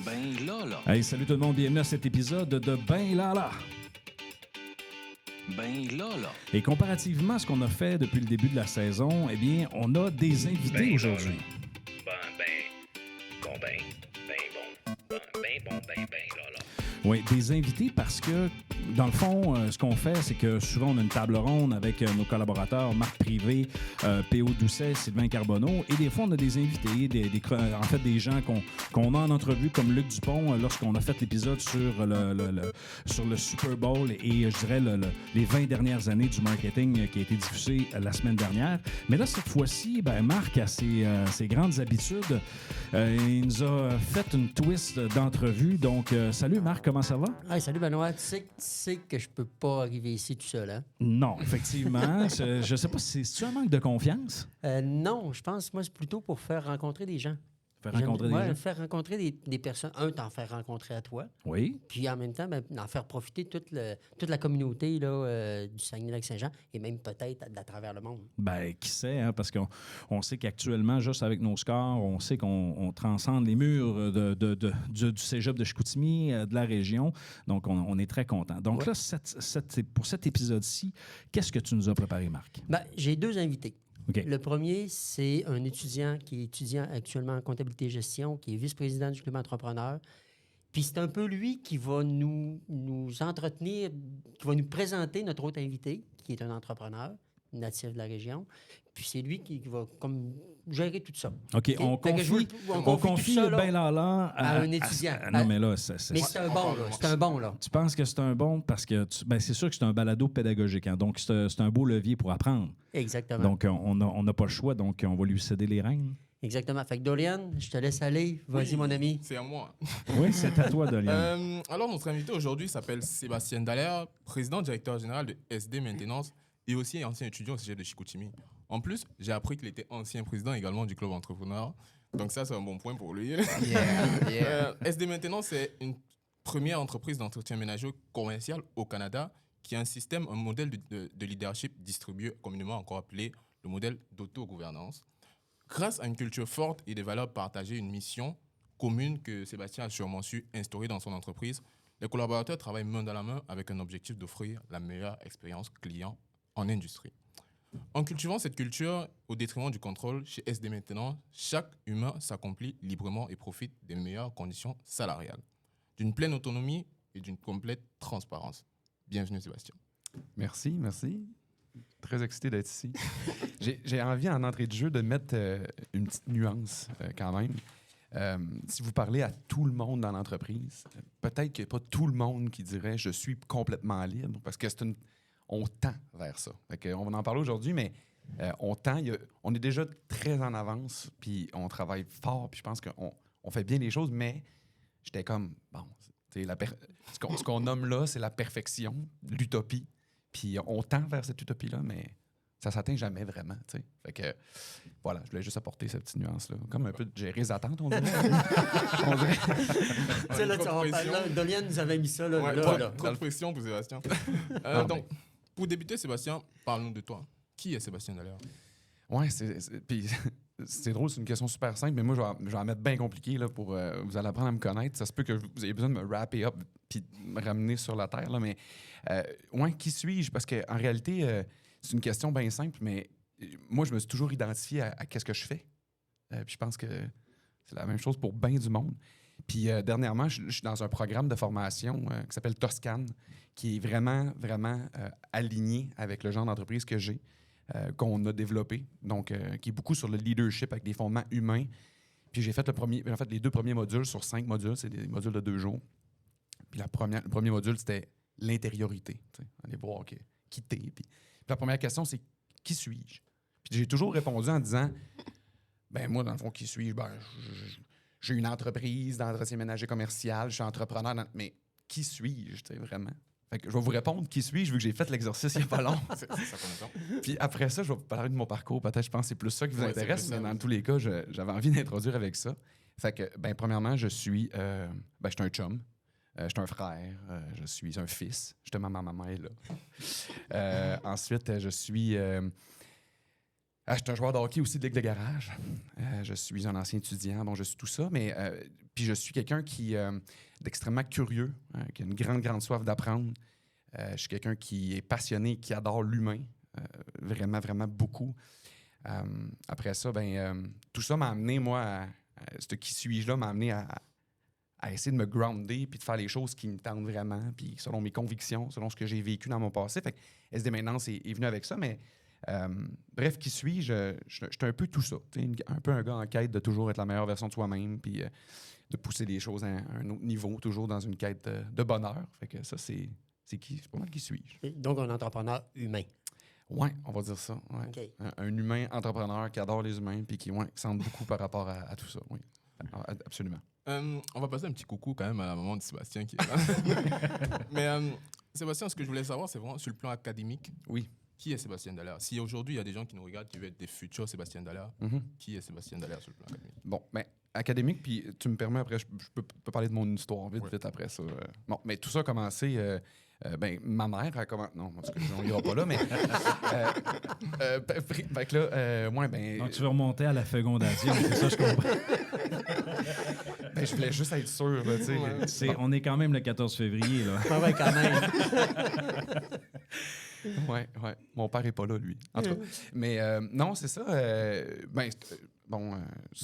Ben Lala. Hey, salut tout le monde, bienvenue à cet épisode de Ben Lala. Ben Lala. Et comparativement à ce qu'on a fait depuis le début de la saison, eh bien, on a des invités aujourd'hui. Lala. Oui, des invités parce que, dans le fond, ce qu'on fait, c'est que souvent, on a une table ronde avec nos collaborateurs, Marc Privé, P.O. Doucet, Sylvain Carbonneau, et des fois, on a des invités, en fait, des gens qu'on a en entrevue, comme Luc Dupont, lorsqu'on a fait l'épisode sur le Super Bowl et, je dirais, les 20 dernières années du marketing qui a été diffusé la semaine dernière. Mais là, cette fois-ci, Marc a ses grandes habitudes. Il nous a fait une twist d'entrevue. Donc, salut Marc, comment ça va? Hey, salut Benoît, tu sais que je peux pas arriver ici tout seul, hein? Non, effectivement. Je sais pas si c'est un manque de confiance. Non, je pense, moi, c'est plutôt pour faire rencontrer des gens. Faire rencontrer des gens. Faire rencontrer des personnes. T'en faire rencontrer à toi. Oui. Puis en même temps, d'en faire profiter toute la communauté là, du Saguenay-Lac-Saint-Jean et même peut-être à travers le monde. Qui sait, hein, parce qu'on sait qu'actuellement, juste avec nos scores, on sait qu'on transcende les murs du cégep de Chicoutimi, de la région. Donc, on est très content. Donc là, pour cet épisode-ci, qu'est-ce que tu nous as préparé, Marc? J'ai deux invités. OK. Le premier, c'est un étudiant qui est étudiant actuellement en comptabilité et gestion, qui est vice-président du Club entrepreneur. Puis c'est un peu lui qui va nous entretenir, qui va nous présenter notre autre invité, qui est un entrepreneur natif de la région. Puis c'est lui qui va comme gérer tout ça. OK, on confie le Ben Lala à un étudiant. Non, mais là, mais c'est un bon, là. Tu penses que c'est un bon parce que c'est sûr que c'est un balado pédagogique. Hein, donc, c'est un beau levier pour apprendre. Exactement. Donc, on n'a pas le choix. Donc, on va lui céder les rênes. Exactement. Fait que Dolian, je te laisse aller. Vas-y, mon ami. C'est à moi. Oui, c'est à toi, Dolian. Alors, notre invité aujourd'hui s'appelle Sébastien Dallaire, président directeur général de SD Maintenance et aussi ancien étudiant au cégep de Chicoutimi. En plus, j'ai appris qu'il était ancien président également du Club entrepreneur. Donc ça, c'est un bon point pour lui. SD Maintenance, c'est une première entreprise d'entretien ménager commercial au Canada qui a un modèle de leadership distribué, communément encore appelé le modèle d'autogouvernance. Grâce à une culture forte et des valeurs partagées, une mission commune que Sébastien a sûrement su instaurer dans son entreprise, les collaborateurs travaillent main dans la main avec un objectif d'offrir la meilleure expérience client en industrie. En cultivant cette culture au détriment du contrôle, chez SD Maintenance, chaque humain s'accomplit librement et profite des meilleures conditions salariales, d'une pleine autonomie et d'une complète transparence. Bienvenue Sébastien. Merci. Très excité d'être ici. J'ai envie en entrée de jeu de mettre une petite nuance quand même. Si vous parlez à tout le monde dans l'entreprise, peut-être qu'il n'y a pas tout le monde qui dirait « je suis complètement libre » parce que on tend vers ça. On va en parler aujourd'hui, mais on est déjà très en avance, puis on travaille fort, puis je pense qu'on fait bien les choses, mais j'étais comme, ce qu'on nomme là, c'est la perfection, l'utopie, puis on tend vers cette utopie-là, mais ça s'atteint jamais vraiment, tu sais. Fait que, voilà, je voulais juste apporter cette petite nuance-là. Comme un peu de gérer les attentes, on dirait. Tu sais, là, Dolian nous avait mis ça, là. Trop de pression pour Sébastien. Donc, pour débuter, Sébastien, parle-nous de toi. Qui est Sébastien Dallaire? Oui, c'est drôle, c'est une question super simple, mais moi, je vais en mettre bien compliqué là, pour vous allez apprendre à me connaître. Ça se peut que vous ayez besoin de me wrapper up puis me ramener sur la terre. Là, mais, qui suis-je? Parce qu'en réalité, c'est une question bien simple, mais moi, je me suis toujours identifié à qu'est-ce que je fais. Puis je pense que c'est la même chose pour bien du monde. Puis dernièrement, je suis dans un programme de formation qui s'appelle Toscane, qui est vraiment, vraiment aligné avec le genre d'entreprise que j'ai, qu'on a développé, donc qui est beaucoup sur le leadership avec des fondements humains. Puis j'ai fait les 2 premiers modules sur 5 modules, c'est des modules de 2 jours. Puis le premier module, c'était l'intériorité. Aller voir qui t'es. Puis la première question, c'est qui suis-je? Puis j'ai toujours répondu en disant, moi, dans le fond, qui suis-je? J'ai une entreprise d'entretien ménager commercial, je suis entrepreneur, mais qui suis-je, vraiment? Fait que je vais vous répondre qui suis-je vu que j'ai fait l'exercice il n'y a pas long. Ça commence. Puis après ça, je vais vous parler de mon parcours. Peut-être, je pense que c'est plus ça qui vous intéresse, mais dans tous les cas, j'avais envie d'introduire avec ça. Fait que, premièrement, je suis un chum. Je suis un frère. Je suis un fils. Justement, ma maman est là. Ensuite, je suis Je suis un joueur de hockey aussi de Ligue de garage. Je suis un ancien étudiant, bon, je suis tout ça, mais puis je suis quelqu'un qui d'extrêmement curieux, qui a une grande, grande soif d'apprendre. Je suis quelqu'un qui est passionné, qui adore l'humain, vraiment, vraiment beaucoup. Après ça, tout ça m'a amené, moi, ce qui suis-je là, m'a amené à essayer de me grounder puis de faire les choses qui me tentent vraiment, puis selon mes convictions, selon ce que j'ai vécu dans mon passé. Fait que SD Maintenance est venu avec ça, mais bref, qui suis-je? Je suis un peu tout ça. Un peu un gars en quête de toujours être la meilleure version de soi-même, puis de pousser les choses à un autre niveau, toujours dans une quête de bonheur. Fait que ça, c'est pas mal qui suis-je. Donc, un entrepreneur humain. Oui, on va dire ça. Ouais. OK. Un humain entrepreneur qui adore les humains puis qui sent beaucoup par rapport à tout ça. Oui, absolument. On va passer un petit coucou quand même à la maman de Sébastien qui est là. Mais Sébastien, ce que je voulais savoir, c'est vraiment sur le plan académique. Oui. Qui est Sébastien Dallaire? Si aujourd'hui, il y a des gens qui nous regardent qui veulent être des futurs Sébastien Dallaire, qui est Sébastien Dallaire sur le plan académique? Bon, académique, puis tu me permets, après, je peux parler de mon histoire vite après ça. Bon, mais tout ça a commencé... ma mère a commencé... Non, parce que on ira pas là, mais... fait que là, Donc, tu veux remonter à la fécondation, c'est ça, je comprends. je voulais juste être sûr, là, tu sais. On est quand même le 14 février, là. Ah ouais, quand même. Ouais. Mon père est pas là, lui. En tout cas. Mais non, c'est ça. J'ai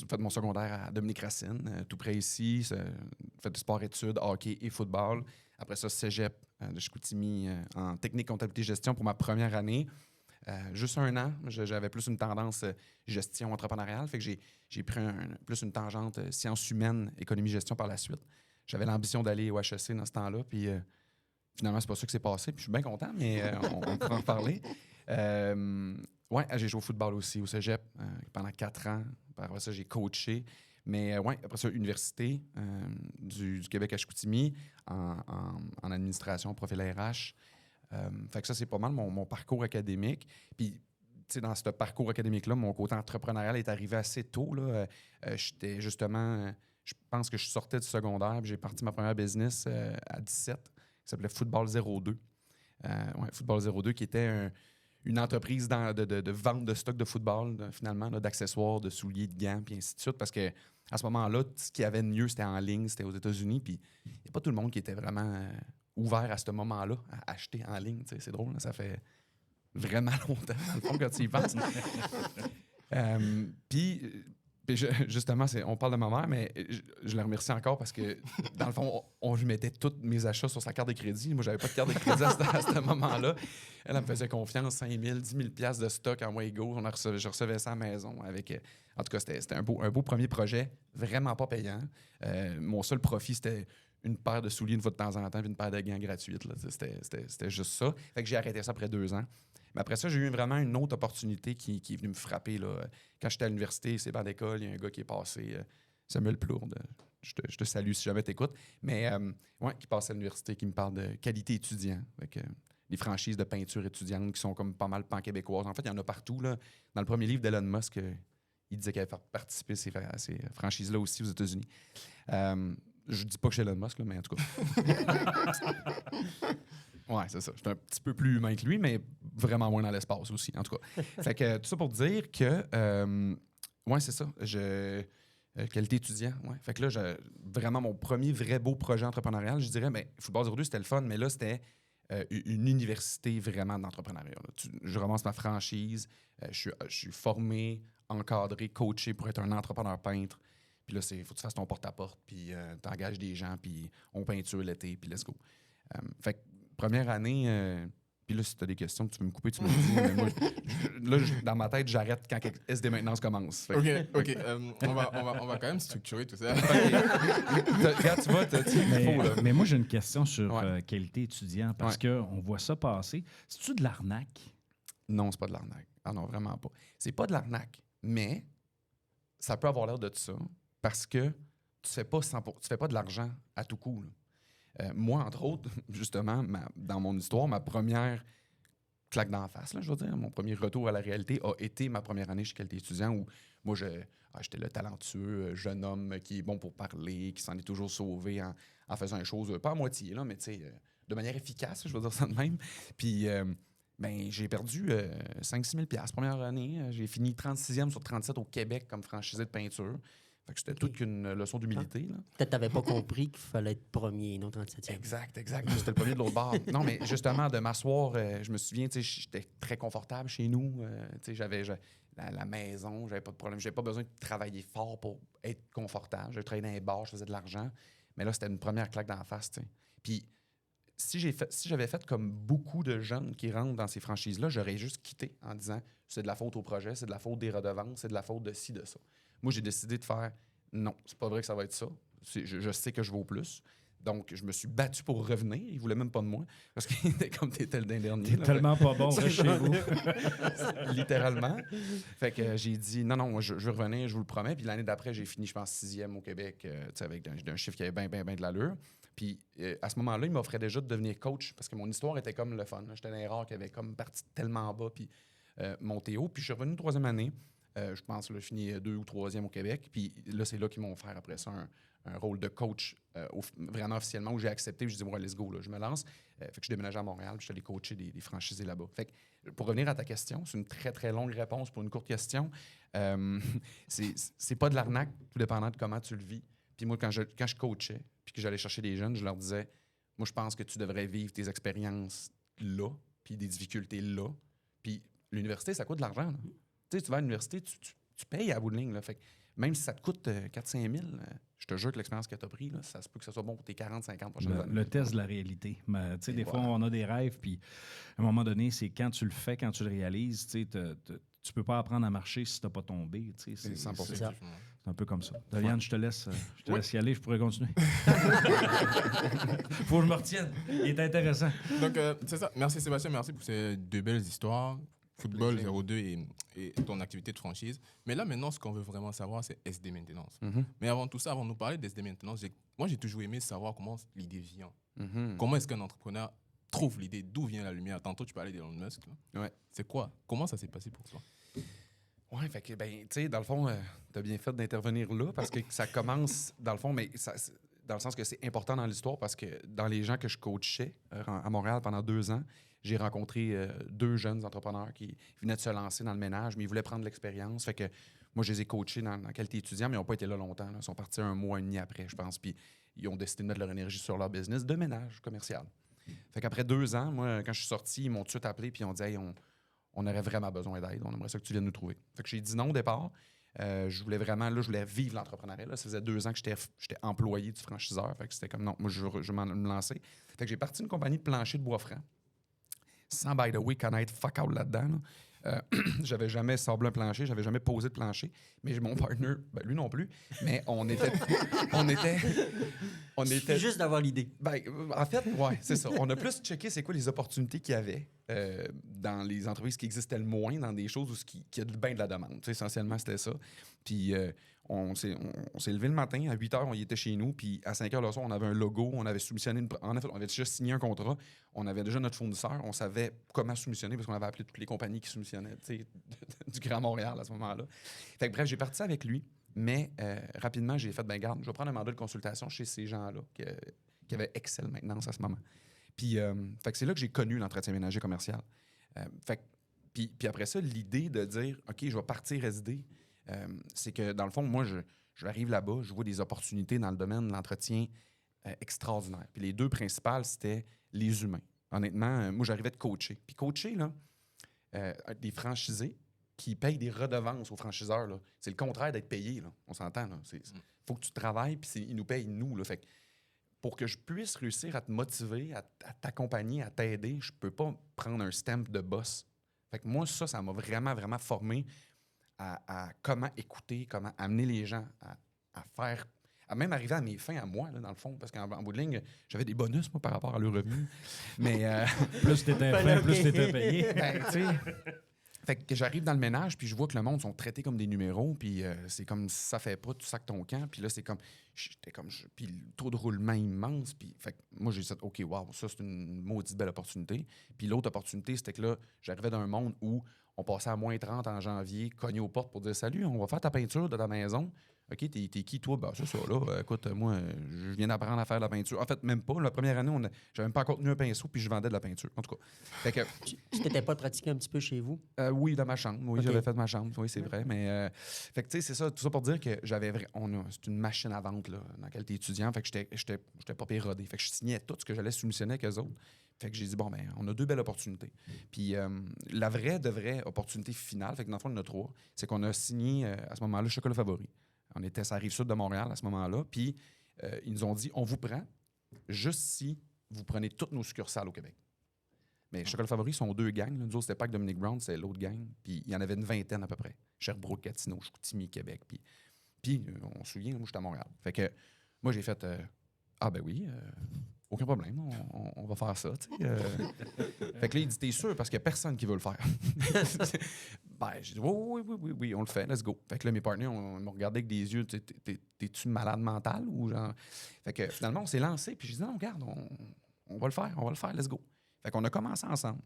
fait mon secondaire à Dominique Racine, tout près ici. Fait du sport-études, hockey et football. Après ça, cégep de Chicoutimi en technique, comptabilité, gestion pour ma première année. Juste un an, j'avais plus une tendance gestion entrepreneuriale. Fait que j'ai pris plus une tangente sciences humaines, économie, gestion par la suite. J'avais l'ambition d'aller au HEC dans ce temps-là. Puis finalement, c'est pas ça qui s'est passé. Puis je suis bien content, mais on pourra en reparler. J'ai joué au football aussi au cégep pendant 4 ans. Après ça, j'ai coaché. Mais après ça, université du Québec à Chicoutimi en administration, profil RH. Fait que ça, c'est pas mal mon parcours académique. Puis, tu sais, dans ce parcours académique-là, mon côté entrepreneurial est arrivé assez tôt. Là. J'étais justement... je pense que je sortais du secondaire, puis j'ai parti ma première business à 17, qui s'appelait Football 02. Football 02, qui était une entreprise de vente de stock de football, finalement, là, d'accessoires, de souliers, de gants, puis ainsi de suite. Parce que à ce moment-là, ce qu'il y avait de mieux, c'était en ligne, c'était aux États-Unis. Puis il n'y a pas tout le monde qui était vraiment ouvert à ce moment-là à acheter en ligne. C'est drôle, là, ça fait vraiment longtemps, dans le fond, quand tu y penses. Puis justement, on parle de ma mère, mais je la remercie encore parce que, dans le fond, je mettais tous mes achats sur sa carte de crédit. Moi, j'avais pas de carte de crédit à ce moment-là. Elle me faisait confiance, 5 000, 10 000 piastres de stock en Waygo. Je recevais ça à la maison. En tout cas, c'était un beau premier projet, vraiment pas payant. Mon seul profit, c'était une paire de souliers une fois de temps en temps puis une paire de gants gratuites. Là. C'était juste ça. Fait que j'ai arrêté ça après 2 ans. Mais après ça, j'ai eu vraiment une autre opportunité qui est venue me frapper. Là. Quand j'étais à l'université, c'est banc d'école, il y a un gars qui est passé, Samuel Plourde. Je te salue si jamais t'écoutes. Mais qui passe à l'université, qui me parle de qualité étudiant. Avec des franchises de peinture étudiante qui sont comme pas mal pan-québécoises. En fait, il y en a partout. Là. Dans le premier livre d'Elon Musk, il disait qu'il avait participé à ces franchises-là aussi aux États-Unis. Je dis pas que je suis Elon Musk, là, mais en tout cas. Ouais, c'est ça. Je suis un petit peu plus humain que lui, mais vraiment moins dans l'espace aussi, en tout cas. Fait que tout ça pour dire que, c'est ça. Qualité étudiant, ouais. Fait que là, vraiment mon premier vrai beau projet entrepreneurial, je dirais, Football 02, c'était le fun, mais là, c'était une université vraiment d'entrepreneuriat. Je ramasse ma franchise, je suis formé, encadré, coaché pour être un entrepreneur peintre. Puis là, il faut que tu fasses ton porte-à-porte, puis tu engages des gens, puis on peinture l'été, puis let's go. Fait que première année, puis là, si tu as des questions, tu veux me couper, tu me dis. Mais moi, dans ma tête, j'arrête quand SD Maintenance commence. OK. On va quand même structurer tout ça. Regarde, tu vois, mais moi, j'ai une question sur qualité étudiant, parce qu'on voit ça passer. C'est-tu de l'arnaque? Non, c'est pas de l'arnaque. Ah non, vraiment pas. C'est pas de l'arnaque, mais ça peut avoir l'air de ça, parce que tu fais pas de l'argent à tout coup, là. Moi, entre autres, justement, dans mon histoire, ma première claque d'en face, là, je veux dire, mon premier retour à la réalité a été ma première année chez Qualité étudiant où moi, j'étais le talentueux jeune homme qui est bon pour parler, qui s'en est toujours sauvé en faisant les choses, pas à moitié, là, mais tu sais, de manière efficace, je veux dire ça de même. Puis Ben, j'ai perdu 5-6 000 $ première année. J'ai fini 36e sur 37 au Québec comme franchisé de peinture. Fait que c'était toute une leçon d'humilité. Là. Peut-être que tu n'avais pas compris qu'il fallait être premier, non 37e. Exact. Moi, c'était le premier de l'autre bord. Non, mais justement, de m'asseoir, je me souviens, j'étais très confortable chez nous. J'avais la maison, j'avais pas de problème. J'avais pas besoin de travailler fort pour être confortable. Je travaillais dans les bars, je faisais de l'argent. Mais là, c'était une première claque dans la face. T'sais. Puis, si j'avais fait comme beaucoup de jeunes qui rentrent dans ces franchises-là, j'aurais juste quitté en disant c'est de la faute au projet, c'est de la faute des redevances, c'est de la faute de ci, de ça. Moi, j'ai décidé de faire non, c'est pas vrai que ça va être ça. Je sais que je vaux plus. Donc, je me suis battu pour revenir. Ils voulaient même pas de moi. Parce qu'il était comme t'étais le dernier. T'es tellement pas bon, reste chez vous. Littéralement. Fait que j'ai dit non, je veux revenir, je vous le promets. Puis l'année d'après, j'ai fini, je pense, 6e au Québec, avec un chiffre qui avait bien de l'allure. Puis à ce moment-là, il m'offrait déjà de devenir coach parce que mon histoire était comme le fun. J'étais un rare qui avait comme parti tellement bas puis monté haut. Puis je suis revenu une 3e année. Je pense que j'ai fini 2 ou 3e au Québec. Puis là, c'est là qu'ils m'ont offert après ça un rôle de coach vraiment officiellement où j'ai accepté. Je dis, ouais, let's go, là, je me lance. Fait que je suis déménagé à Montréal. Puis je suis allé coacher des franchisés là-bas. Fait que pour revenir à ta question, c'est une très, très longue réponse pour une courte question. C'est pas de l'arnaque, tout dépendant de comment tu le vis. Puis moi, quand je coachais, puis que j'allais chercher des jeunes, je leur disais, moi, je pense que tu devrais vivre tes expériences là, puis des difficultés là. Puis l'université, ça coûte de l'argent. Tu sais, tu vas à l'université, tu payes à bout de ligne. Là. Fait que même si ça te coûte 4-5 000, je te jure que l'expérience que tu as prise, ça se peut que ce soit bon pour tes 40-50 prochaines années. Le test de la réalité. Mais, tu sais, des fois, on a des rêves, puis à un moment donné, c'est quand tu le fais, quand tu le réalises, tu sais, tu peux pas apprendre à marcher si tu n'as pas tombé. Tu sais, C'est 100%. ça. C'est un peu comme ça. Doriane, je te laisse y aller, je pourrais continuer. Faut que je me retienne. Il est intéressant. Donc, c'est ça. Merci Sébastien, merci pour ces 2 belles histoires. Football 02 et ton activité de franchise. Mais là, maintenant, ce qu'on veut vraiment savoir, c'est SD Maintenance. Mm-hmm. Mais avant tout ça, avant de nous parler d'SD Maintenance, moi, j'ai toujours aimé savoir comment l'idée vient. Mm-hmm. Comment est-ce qu'un entrepreneur trouve l'idée? D'où vient la lumière? Tantôt, tu parlais d'Elon Musk. Là. Ouais. C'est quoi? Comment ça s'est passé pour toi? Oui, fait que, ben, tu sais, dans le fond, tu as bien fait d'intervenir là parce que ça commence, dans le fond, mais dans le sens que c'est important dans l'histoire parce que dans les gens que je coachais à Montréal pendant 2 ans, j'ai rencontré 2 jeunes entrepreneurs qui venaient de se lancer dans le ménage, mais ils voulaient prendre l'expérience. Fait que moi, je les ai coachés dans qualité étudiant, mais ils n'ont pas été là longtemps. Là. Ils sont partis 1 mois et demi après, je pense. Puis ils ont décidé de mettre leur énergie sur leur business de ménage commercial. Fait qu'après 2 ans, moi, quand je suis sorti, ils m'ont tout de suite appelé puis ils ont dit hey, on aurait vraiment besoin d'aide. On aimerait ça que tu viennes nous trouver. Fait que j'ai dit non au départ. Je voulais vivre l'entrepreneuriat. Là. Ça faisait 2 ans que j'étais employé du franchiseur. Fait que c'était comme non, moi, je veux me lancer. Fait que j'ai parti une compagnie de plancher de bois franc. Sans, by the way, connaître fuck out là-dedans. Là. J'avais jamais sablé un plancher, j'avais jamais posé de plancher. Mais mon partner, ben, lui non plus. Mais on était Juste d'avoir l'idée. Ben, en fait, ouais, c'est ça. On a plus checké c'est quoi les opportunités qu'il y avait dans les entreprises qui existaient le moins, dans des choses où il y a bien de la demande. Tu sais, essentiellement, c'était ça. Puis on s'est levé le matin, à 8 h, on y était chez nous, puis à 5 h le soir, on avait un logo, on avait soumissionné, on avait déjà signé un contrat, on avait déjà notre fournisseur, on savait comment soumissionner parce qu'on avait appelé toutes les compagnies qui soumissionnaient, tu sais, du Grand Montréal à ce moment-là. Fait que bref, j'ai parti avec lui. Mais rapidement, j'ai fait, ben garde, je vais prendre un mandat de consultation chez ces gens-là qui avaient Excel Maintenance à ce moment. Puis, fait que c'est là que j'ai connu l'entretien ménager commercial. Puis après ça, l'idée de dire, OK, je vais partir SD, c'est que dans le fond, moi, je arrive là-bas, je vois des opportunités dans le domaine de l'entretien extraordinaires. Puis les 2 principales, c'était les humains. Honnêtement, moi, j'arrivais de coacher. Puis coacher, là, des franchisés, qui payent des redevances aux franchiseurs. Là. C'est le contraire d'être payé. Là. On s'entend. Il faut que tu travailles, puis ils nous payent, nous. Là. Fait que pour que je puisse réussir à te motiver, à t'accompagner, à t'aider, je peux pas prendre un stamp de boss. Fait que moi, ça m'a vraiment, vraiment formé à comment écouter, comment amener les gens à faire... à même arriver à mes fins à moi, là, dans le fond. Parce qu'en bout de ligne, j'avais des bonus, moi, par rapport à leur revenu. Mais... plus t'étais fin, plus t'étais payé. Ben, tu sais... Fait que j'arrive dans le ménage, puis je vois que le monde sont traités comme des numéros, puis c'est comme si ça fait pas, tu sacs ton camp, puis là, c'est comme... Puis le taux de roulement immense, puis... Fait que moi, j'ai dit, OK, wow, ça, c'est une maudite belle opportunité. Puis l'autre opportunité, c'était que là, j'arrivais dans un monde où on passait à -30 en janvier, cogné aux portes pour dire « Salut, on va faire ta peinture de ta maison. OK, t'es qui, toi? Ben, c'est ça, là. Écoute, moi, je viens d'apprendre à faire de la peinture. En fait, même pas. La première année, j'avais même pas encore tenu un pinceau, puis je vendais de la peinture. En tout cas. Fait que, Tu n'étais pas pratiqué un petit peu chez vous? oui, dans ma chambre. Oui, OK. j'avais fait ma chambre. Oui, c'est vrai. Mais, fait que, tu sais, c'est ça. Tout ça pour dire que c'est une machine à vente, là, dans laquelle t'es étudiant. Fait que j'étais pas pérodé. Fait que je signais tout ce que j'allais soumissionner avec eux autres. Fait que j'ai dit, bon, ben, on a 2 belles opportunités. Puis la vraie opportunité finale, fait que dans le fond, il y en a 3, c'est qu'on a signé à ce moment-là Chocolat Favori. On était sur la rive sud de Montréal à ce moment-là. Puis ils nous ont dit, on vous prend juste si vous prenez toutes nos succursales au Québec. Mais Chocolat Favori sont 2 gangs. Là. Nous autres, c'était pas que Dominique Brown, c'est l'autre gang. Puis il y en avait une vingtaine à peu près. Sherbrooke, Gatineau, Chicoutimi, Québec. Puis on se souvient, moi, j'étais à Montréal. Fait que moi, j'ai fait, ah ben oui, aucun problème, on va faire ça. Fait que là, il dit, t'es sûr? Parce qu'il n'y a personne qui veut le faire. Ben, j'ai dit, oui, on le fait, let's go. Fait que là, mes partenaires, on me regardait avec des yeux, t'es-tu malade mental? Ou genre... Fait que finalement, on s'est lancé, puis j'ai dit, non, regarde, on va le faire, let's go. Fait qu'on a commencé ensemble.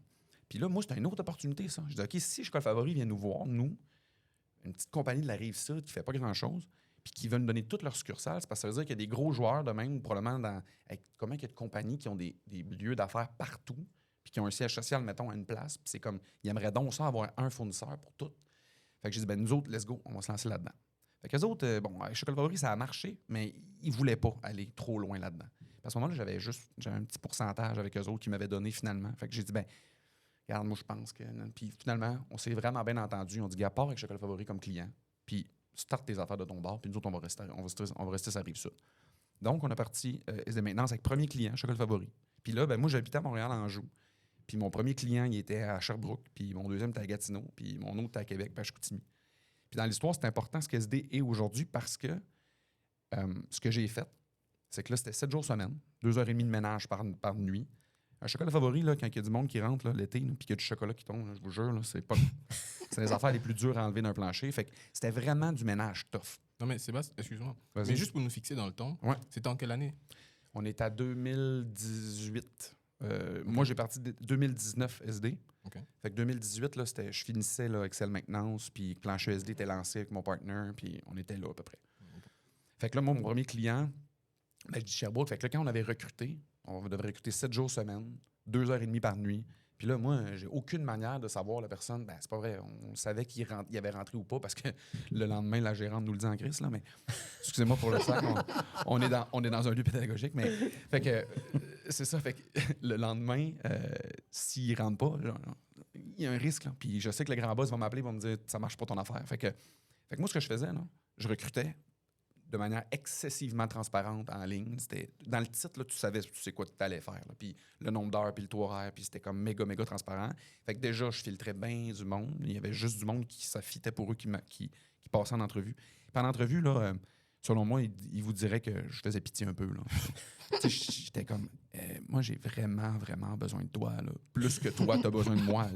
Puis là, moi, c'était une autre opportunité, ça. Je dis, OK, si Chocolat Favori vient nous voir, nous, une petite compagnie de la Rive-Sud qui fait pas grand-chose, puis qui veut nous donner toutes leurs succursales, c'est parce que ça veut dire qu'il y a des gros joueurs de même, probablement, avec combien il y a de compagnies qui ont des lieux d'affaires partout, puis qui ont un siège social, mettons, à une place, puis c'est comme, ils aimeraient donc ça avoir un fournisseur pour tout. Fait que j'ai dit, ben nous autres, let's go, on va se lancer là-dedans. Fait que les autres, bon, avec Chocolat Favori, ça a marché, mais ils voulaient pas aller trop loin là-dedans. Puis à ce moment-là, j'avais un petit pourcentage avec eux autres qu'ils m'avaient donné finalement. Fait que j'ai dit, ben regarde, moi, je pense que... Puis finalement, on s'est vraiment bien entendu. On dit, gars, pars avec Chocolat Favori comme client, puis start tes affaires de ton bar, puis nous autres, on va rester sur la Rive-Sud. Donc, on a parti SD Maintenance avec premier client, Chocolat Favori. Puis là, ben moi, j'habitais à Montréal-Anjou. Puis mon premier client, il était à Sherbrooke, puis mon deuxième était à Gatineau, puis mon autre était à Québec, puis à Chicoutimi. Puis dans l'histoire, c'est important ce qu'SD est aujourd'hui parce que ce que j'ai fait, c'est que là, c'était 7 jours semaine, 2h30 de ménage par nuit. Un Chocolat Favori, là, quand il y a du monde qui rentre là, l'été, puis qu'il y a du chocolat qui tombe, là, je vous jure, là, c'est les affaires les plus dures à enlever d'un plancher. Fait que c'était vraiment du ménage tough. Non, mais Sébastien, excuse-moi. Vas-y. Mais juste pour nous fixer dans le temps, Ouais. c'était en quelle année? On est à 2018. Moi, j'ai parti de 2019 SD. OK. Fait que 2018, là, je finissais là, Excel Maintenance, puis Plancher SD était lancé avec mon partner, puis on était là à peu près. Fait que là, moi, mon premier client, ben, je dis Sherbrooke. Fait que là, quand on avait recruté, on devait recruter 7 jours semaine, 2h30 par nuit. Puis là, moi, j'ai aucune manière de savoir la personne. Ben, c'est pas vrai. On savait qu'il avait rentré ou pas parce que le lendemain, la gérante nous le dit en crise, là. Mais excusez-moi pour le sac. On est dans un lieu pédagogique. Mais fait que c'est ça. Fait que le lendemain, s'il rentre pas, genre, il y a un risque, là. Puis je sais que le grand boss va m'appeler, va me dire ça marche pas ton affaire. Fait que moi, ce que je faisais, là, je recrutais de manière excessivement transparente en ligne. C'était, dans le titre, là, tu sais quoi tu allais faire. Là. Puis le nombre d'heures, puis le taux horaire, puis c'était comme méga transparent. Fait que déjà, je filtrais bien du monde. Il y avait juste du monde qui s'affitait pour eux, qui passait en entrevue. Puis en entrevue, là, selon moi, il vous dirait que je faisais pitié un peu. Là. J'étais comme, moi, j'ai vraiment besoin de toi. Là. Plus que toi, t'as besoin de moi.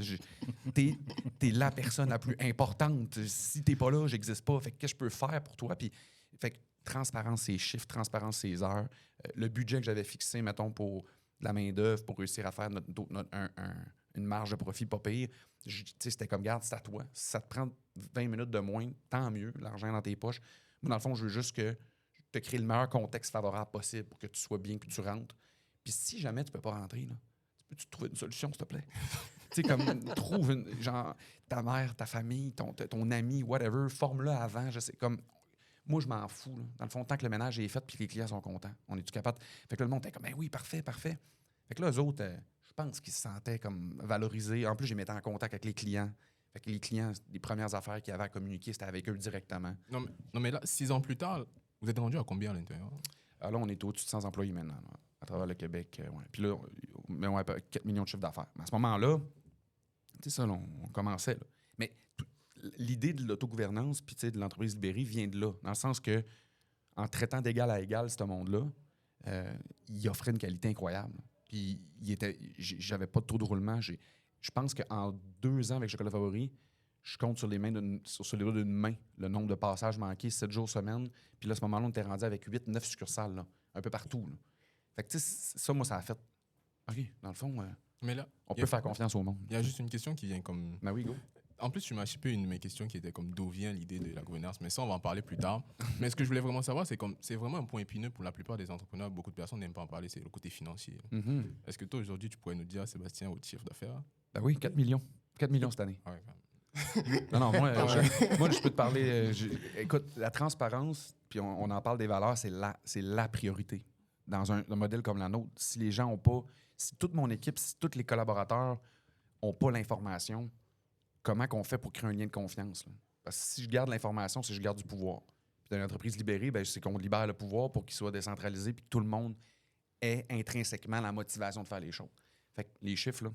T'es la personne la plus importante. Si t'es pas là, j'existe pas. Fait que qu'est-ce que je peux faire pour toi? Puis fait que transparence ses chiffres, transparence ses heures, le budget que j'avais fixé, mettons, pour la main-d'œuvre, pour réussir à faire une marge de profit pas pire, c'était comme, garde, c'est à toi. Si ça te prend 20 minutes de moins, tant mieux, l'argent dans tes poches. Moi, dans le fond, je veux juste que te créer le meilleur contexte favorable possible pour que tu sois bien, que tu rentres. Puis si jamais tu peux pas rentrer, là, peux-tu trouver une solution, s'il te plaît? Tu sais, comme, trouve genre, ta mère, ta famille, ton ami, whatever, forme-le avant, je sais, comme... Moi, je m'en fous. Là. Dans le fond, tant que le ménage est fait puis que les clients sont contents, on est-tu capable? Fait que là, le monde était comme, ben oui, parfait. Fait que là, eux autres, je pense qu'ils se sentaient comme valorisés. En plus, je les mettais en contact avec les clients. Fait que les clients, les premières affaires qu'ils avaient à communiquer, c'était avec eux directement. Non, mais là, 6 ans plus tard, vous êtes rendu à combien à l'intérieur? Alors là, on est au-dessus de 100 employés maintenant, là, à travers le Québec. Ouais. Puis là, on a 4 millions de chiffres d'affaires. Mais à ce moment-là, tu sais ça, là, on commençait. Là. Mais l'idée de l'autogouvernance puis de l'entreprise libérée vient de là, dans le sens que en traitant d'égal à égal ce monde-là, il offrait une qualité incroyable. Puis j'avais pas de taux de roulement. Je pense qu'en 2 ans avec Chocolat Favori, je compte sur les doigts d'une main le nombre de passages manqués, 7 jours semaine. Puis là, à ce moment-là, on était rendu avec 8-9 succursales, là, un peu partout. Là. Fait que tu sais, ça, moi, ça a fait... OK, dans le fond, Mais là, on peut faire confiance au monde. il y a juste une question qui vient comme... Ben oui, go. En plus, tu m'as chippé une de mes questions qui était comme d'où vient l'idée de la gouvernance, mais ça, on va en parler plus tard. Mais ce que je voulais vraiment savoir, c'est vraiment un point épineux pour la plupart des entrepreneurs. Beaucoup de personnes n'aiment pas en parler, c'est le côté financier. Mhm. Est-ce que toi, aujourd'hui, tu pourrais nous dire, Sébastien, votre chiffre d'affaires? Ben oui, 4 millions. 4 millions cette année. Ah ouais, Non, moi, je peux te parler. Écoute, la transparence, puis on en parle des valeurs, c'est la priorité. Dans un modèle comme la nôtre, si les gens n'ont pas, si toute mon équipe, si tous les collaborateurs n'ont pas l'information, comment qu'on fait pour créer un lien de confiance? Là? Parce que si je garde l'information, c'est que je garde du pouvoir. Puis dans une entreprise libérée, ben, c'est qu'on libère le pouvoir pour qu'il soit décentralisé puis que tout le monde ait intrinsèquement la motivation de faire les choses. Fait que les chiffres, là,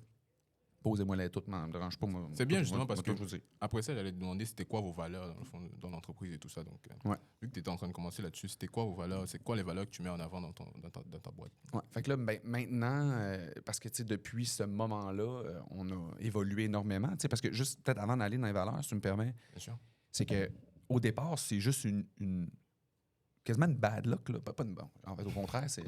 posez-moi-les toutes, ne me dérange pas. C'est bien, justement, parce que je vous dis. après ça, j'allais te demander c'était quoi vos valeurs dans le fond, dans l'entreprise et tout ça. Donc, Ouais. vu que tu étais en train de commencer là-dessus, c'était quoi vos valeurs? C'est quoi les valeurs que tu mets en avant dans ta boîte? Ouais. Fait que là, ben, maintenant, parce que depuis ce moment-là, on a évolué énormément. Parce que juste peut-être avant d'aller dans les valeurs, si tu me permets, Bien sûr. c'est que au départ, c'est juste quasiment une bad luck. Là. Pas une bonne. En fait, au contraire, c'est.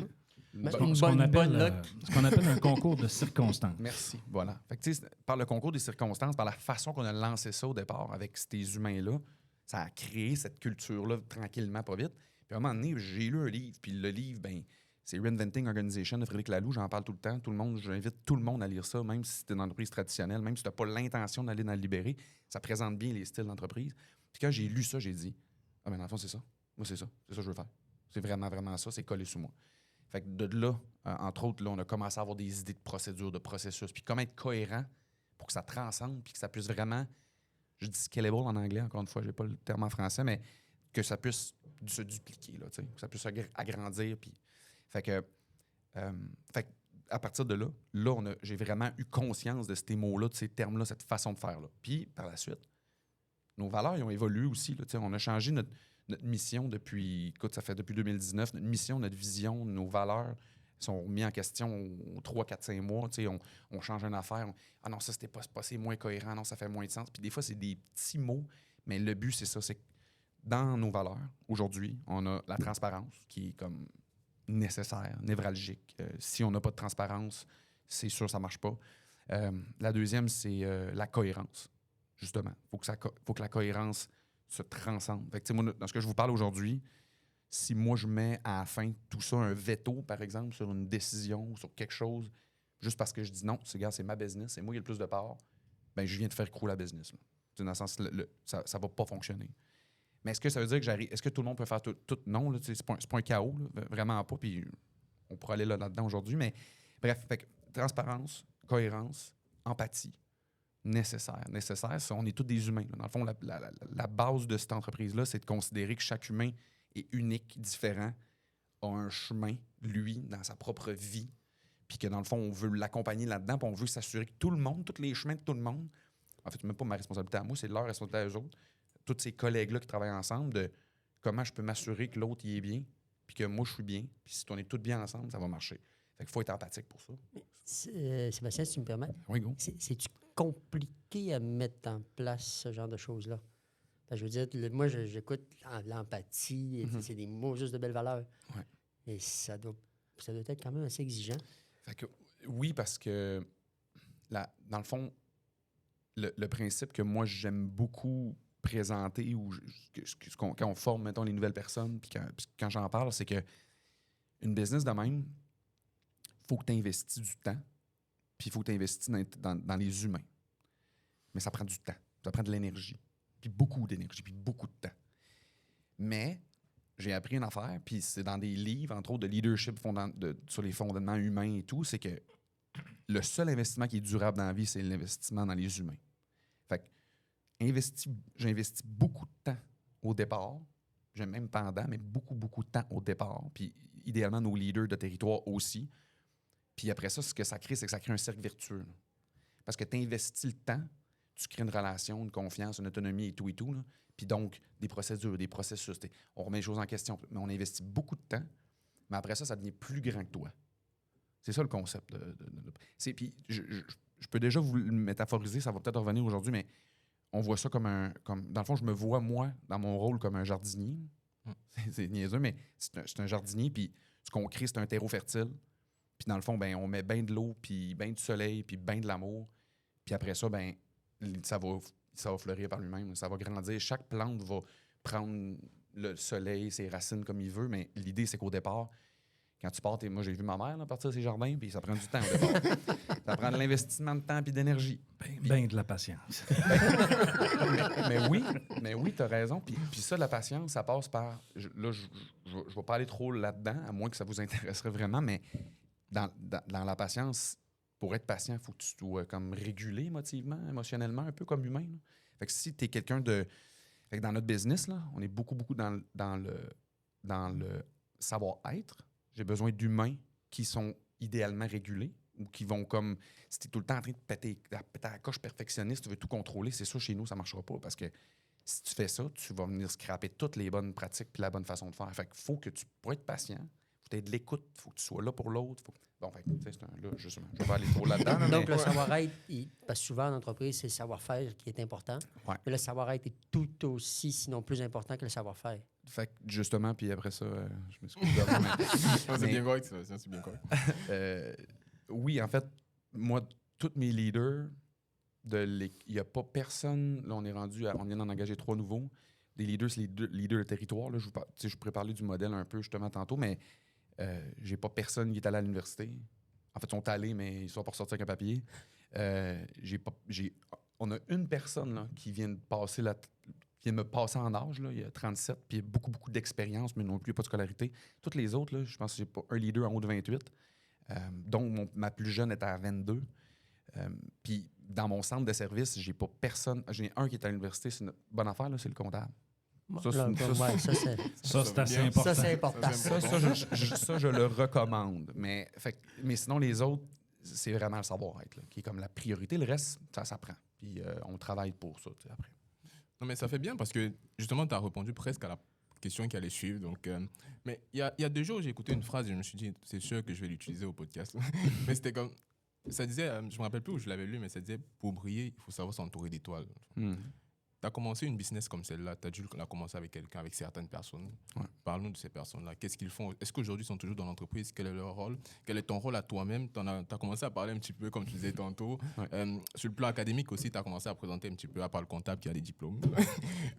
Ben, Ce une qu'on bonne appelle, luck. ce qu'on appelle un concours de circonstances. Merci. Voilà. Fait que, tu sais, par le concours des circonstances, par la façon qu'on a lancé ça au départ avec ces humains-là, ça a créé cette culture-là tranquillement, pas vite. Puis à un moment donné, j'ai lu un livre, puis le livre, ben, c'est Reinventing Organization de Frédéric Laloux. J'en parle tout le temps. J'invite tout le monde à lire ça, même si c'est une entreprise traditionnelle, même si tu n'as pas l'intention d'aller dans le libéré. Ça présente bien les styles d'entreprise. Puis quand j'ai lu ça, j'ai dit, ah ben dans le fond, c'est ça. Moi, c'est ça. C'est ça que je veux faire. C'est vraiment, vraiment ça. C'est collé sous moi. Fait que de là, entre autres, là, on a commencé à avoir des idées de procédures, de processus, puis comment être cohérent pour que ça transcende, puis que ça puisse vraiment, je dis scalable en anglais, encore une fois, j'ai pas le terme en français, mais que ça puisse se dupliquer, là, que ça puisse agrandir. Puis... Fait que à partir de là, j'ai vraiment eu conscience de ces mots-là, de ces termes-là, cette façon de faire-là. Puis, par la suite, nos valeurs ils ont évolué aussi. Là, on a changé notre mission depuis 2019. Notre mission, notre vision, nos valeurs sont mis en question aux 3, 4, 5 mois. On change une affaire. Ah non, ça, c'était pas c'est moins cohérent. Non, ça fait moins de sens. Puis des fois, c'est des petits mots, mais le but, c'est ça. C'est que dans nos valeurs, aujourd'hui, on a la transparence qui est comme nécessaire, névralgique. Si on n'a pas de transparence, c'est sûr que ça ne marche pas. La deuxième, c'est la cohérence, justement. Faut que la cohérence se transcende. Fait que, moi, dans ce que je vous parle aujourd'hui, si moi, je mets à la fin tout ça, un veto, par exemple, sur une décision, sur quelque chose, juste parce que je dis non, c'est ma business, c'est moi qui ai le plus de part, ben je viens de faire écrouler la business. Là. Dans le sens, ça ne va pas fonctionner. Mais est-ce que ça veut dire que est-ce que tout le monde peut faire tout? Non, là, c'est pas un chaos, là, vraiment pas. Puis on pourra aller là-dedans aujourd'hui. Mais bref, fait que, transparence, cohérence, empathie, nécessaire. On est tous des humains. Là. Dans le fond, la base de cette entreprise-là, c'est de considérer que chaque humain est unique, différent, a un chemin, lui, dans sa propre vie. Puis que dans le fond, on veut l'accompagner là-dedans, puis on veut s'assurer que tout le monde, tous les chemins de tout le monde, en fait, c'est même pas ma responsabilité à moi, c'est leur responsabilité à eux autres, tous ces collègues-là qui travaillent ensemble, de comment je peux m'assurer que l'autre y est bien, puis que moi, je suis bien, puis si on est tous bien ensemble, ça va marcher. Fait qu'il faut être empathique pour ça. Sébastien, si tu me permets, Oui, go. c'est-tu compliqué à mettre en place ce genre de choses-là? Je veux dire, moi, j'écoute l'empathie, c'est des mots juste de belle valeur. Ouais. Et ça doit être quand même assez exigeant. Fait que, oui, parce que, dans le fond, le principe que moi, j'aime beaucoup présenter quand on forme, mettons, les nouvelles personnes, puis quand j'en parle, c'est que une business de même, il faut que tu investis du temps, puis il faut que tu investis dans les humains. Mais ça prend du temps, ça prend de l'énergie, puis beaucoup d'énergie, puis beaucoup de temps. Mais j'ai appris une affaire, puis c'est dans des livres, entre autres, de leadership sur les fondements humains et tout, c'est que le seul investissement qui est durable dans la vie, c'est l'investissement dans les humains. Fait que j'investis beaucoup de temps au départ, j'aime même pendant, mais beaucoup, beaucoup de temps au départ, puis idéalement nos leaders de territoire aussi. Puis après ça, ce que ça crée, c'est que ça crée un cercle vertueux. Là. Parce que tu investis le temps, tu crées une relation, une confiance, une autonomie et tout, là. Puis donc, des procédures, des processus, on remet les choses en question, mais on investit beaucoup de temps, mais après ça, ça devient plus grand que toi. C'est ça le concept. Puis je peux déjà vous le métaphoriser, ça va peut-être revenir aujourd'hui, mais on voit ça comme dans le fond, je me vois, moi, dans mon rôle, comme un jardinier. C'est niaiseux, mais c'est un jardinier, puis ce qu'on crée, c'est un terreau fertile. Puis dans le fond, ben, on met bien de l'eau, puis bien du soleil, puis bien de l'amour. Puis après ça, ben, ça va ça va fleurir par lui-même. Ça va grandir. Chaque plante va prendre le soleil, ses racines comme il veut, mais l'idée, c'est qu'au départ, quand tu pars, moi, j'ai vu ma mère là, partir de ses jardins, puis ça prend du temps au départ. Ça prend de l'investissement de temps et d'énergie. Ben de la patience. mais oui, tu as raison. Puis ça, la patience, ça passe par... Je vais pas aller trop là-dedans, à moins que ça vous intéresserait vraiment, mais dans la patience, pour être patient, il faut que tu sois comme régulé émotionnellement, un peu comme humain. Là. Fait que si tu es quelqu'un de... Fait que dans notre business, là, on est beaucoup dans le savoir-être. J'ai besoin d'humains qui sont idéalement régulés ou qui vont comme... Si tu es tout le temps en train de péter la coche perfectionniste, tu veux tout contrôler, c'est ça, chez nous, ça ne marchera pas parce que si tu fais ça, tu vas venir scraper toutes les bonnes pratiques puis la bonne façon de faire. Fait qu'il faut que tu... Pour être patient, faut être de l'écoute, il faut que tu sois là pour l'autre. Bon, fait, là, justement, je vais pas aller trop là-dedans. Là, Donc, le savoir-être, parce que souvent, en entreprise, c'est le savoir-faire qui est important. Ouais. Mais le savoir-être est tout aussi, sinon plus important que le savoir-faire. Fait que justement, puis après ça, je m'excuse. C'est bien correct, ça, c'est bien correct. Oui, en fait, moi, tous mes leaders, il n'y a pas personne. Là, on vient d'en engager 3 nouveaux. Les leaders, c'est les leaders de territoire. Là, je pourrais parler du modèle un peu justement tantôt, mais j'ai pas personne qui est allé à l'université. En fait, ils sont allés, mais ils sont pas ressortis avec un papier. On a une personne là, qui vient de me passer en âge, là, il a 37, puis il a beaucoup, beaucoup d'expérience, mais non plus pas de scolarité. Toutes les autres, là, je pense que j'ai pas un leader en haut de 28, dont ma plus jeune est à 22. Puis dans mon centre de service, j'ai pas personne. J'ai un qui est à l'université, c'est une bonne affaire, là, c'est le comptable. Ça, c'est assez important. Ça, c'est important. Ça, je le recommande. Mais sinon, les autres, c'est vraiment le savoir-être là, qui est comme la priorité. Le reste, ça s'apprend. Puis on travaille pour ça après. Non, mais ça fait bien parce que justement, tu as répondu presque à la question qui allait suivre. Donc, mais il y a 2 jours, j'ai écouté une phrase et je me suis dit, c'est sûr que je vais l'utiliser au podcast. Mais c'était comme, ça disait, je ne me rappelle plus où je l'avais lu, mais ça disait, pour briller, il faut savoir s'entourer d'étoiles. Tu as commencé une business comme celle-là, tu as dû la commencer avec quelqu'un, avec certaines personnes. Ouais. Parle-nous de ces personnes-là. Qu'est-ce qu'ils font? Est-ce qu'aujourd'hui, ils sont toujours dans l'entreprise? Quel est leur rôle? Quel est ton rôle à toi-même? Tu as commencé à parler un petit peu, comme tu disais tantôt. Ouais. Sur le plan académique aussi, tu as commencé à présenter un petit peu, à part le comptable qui a des diplômes.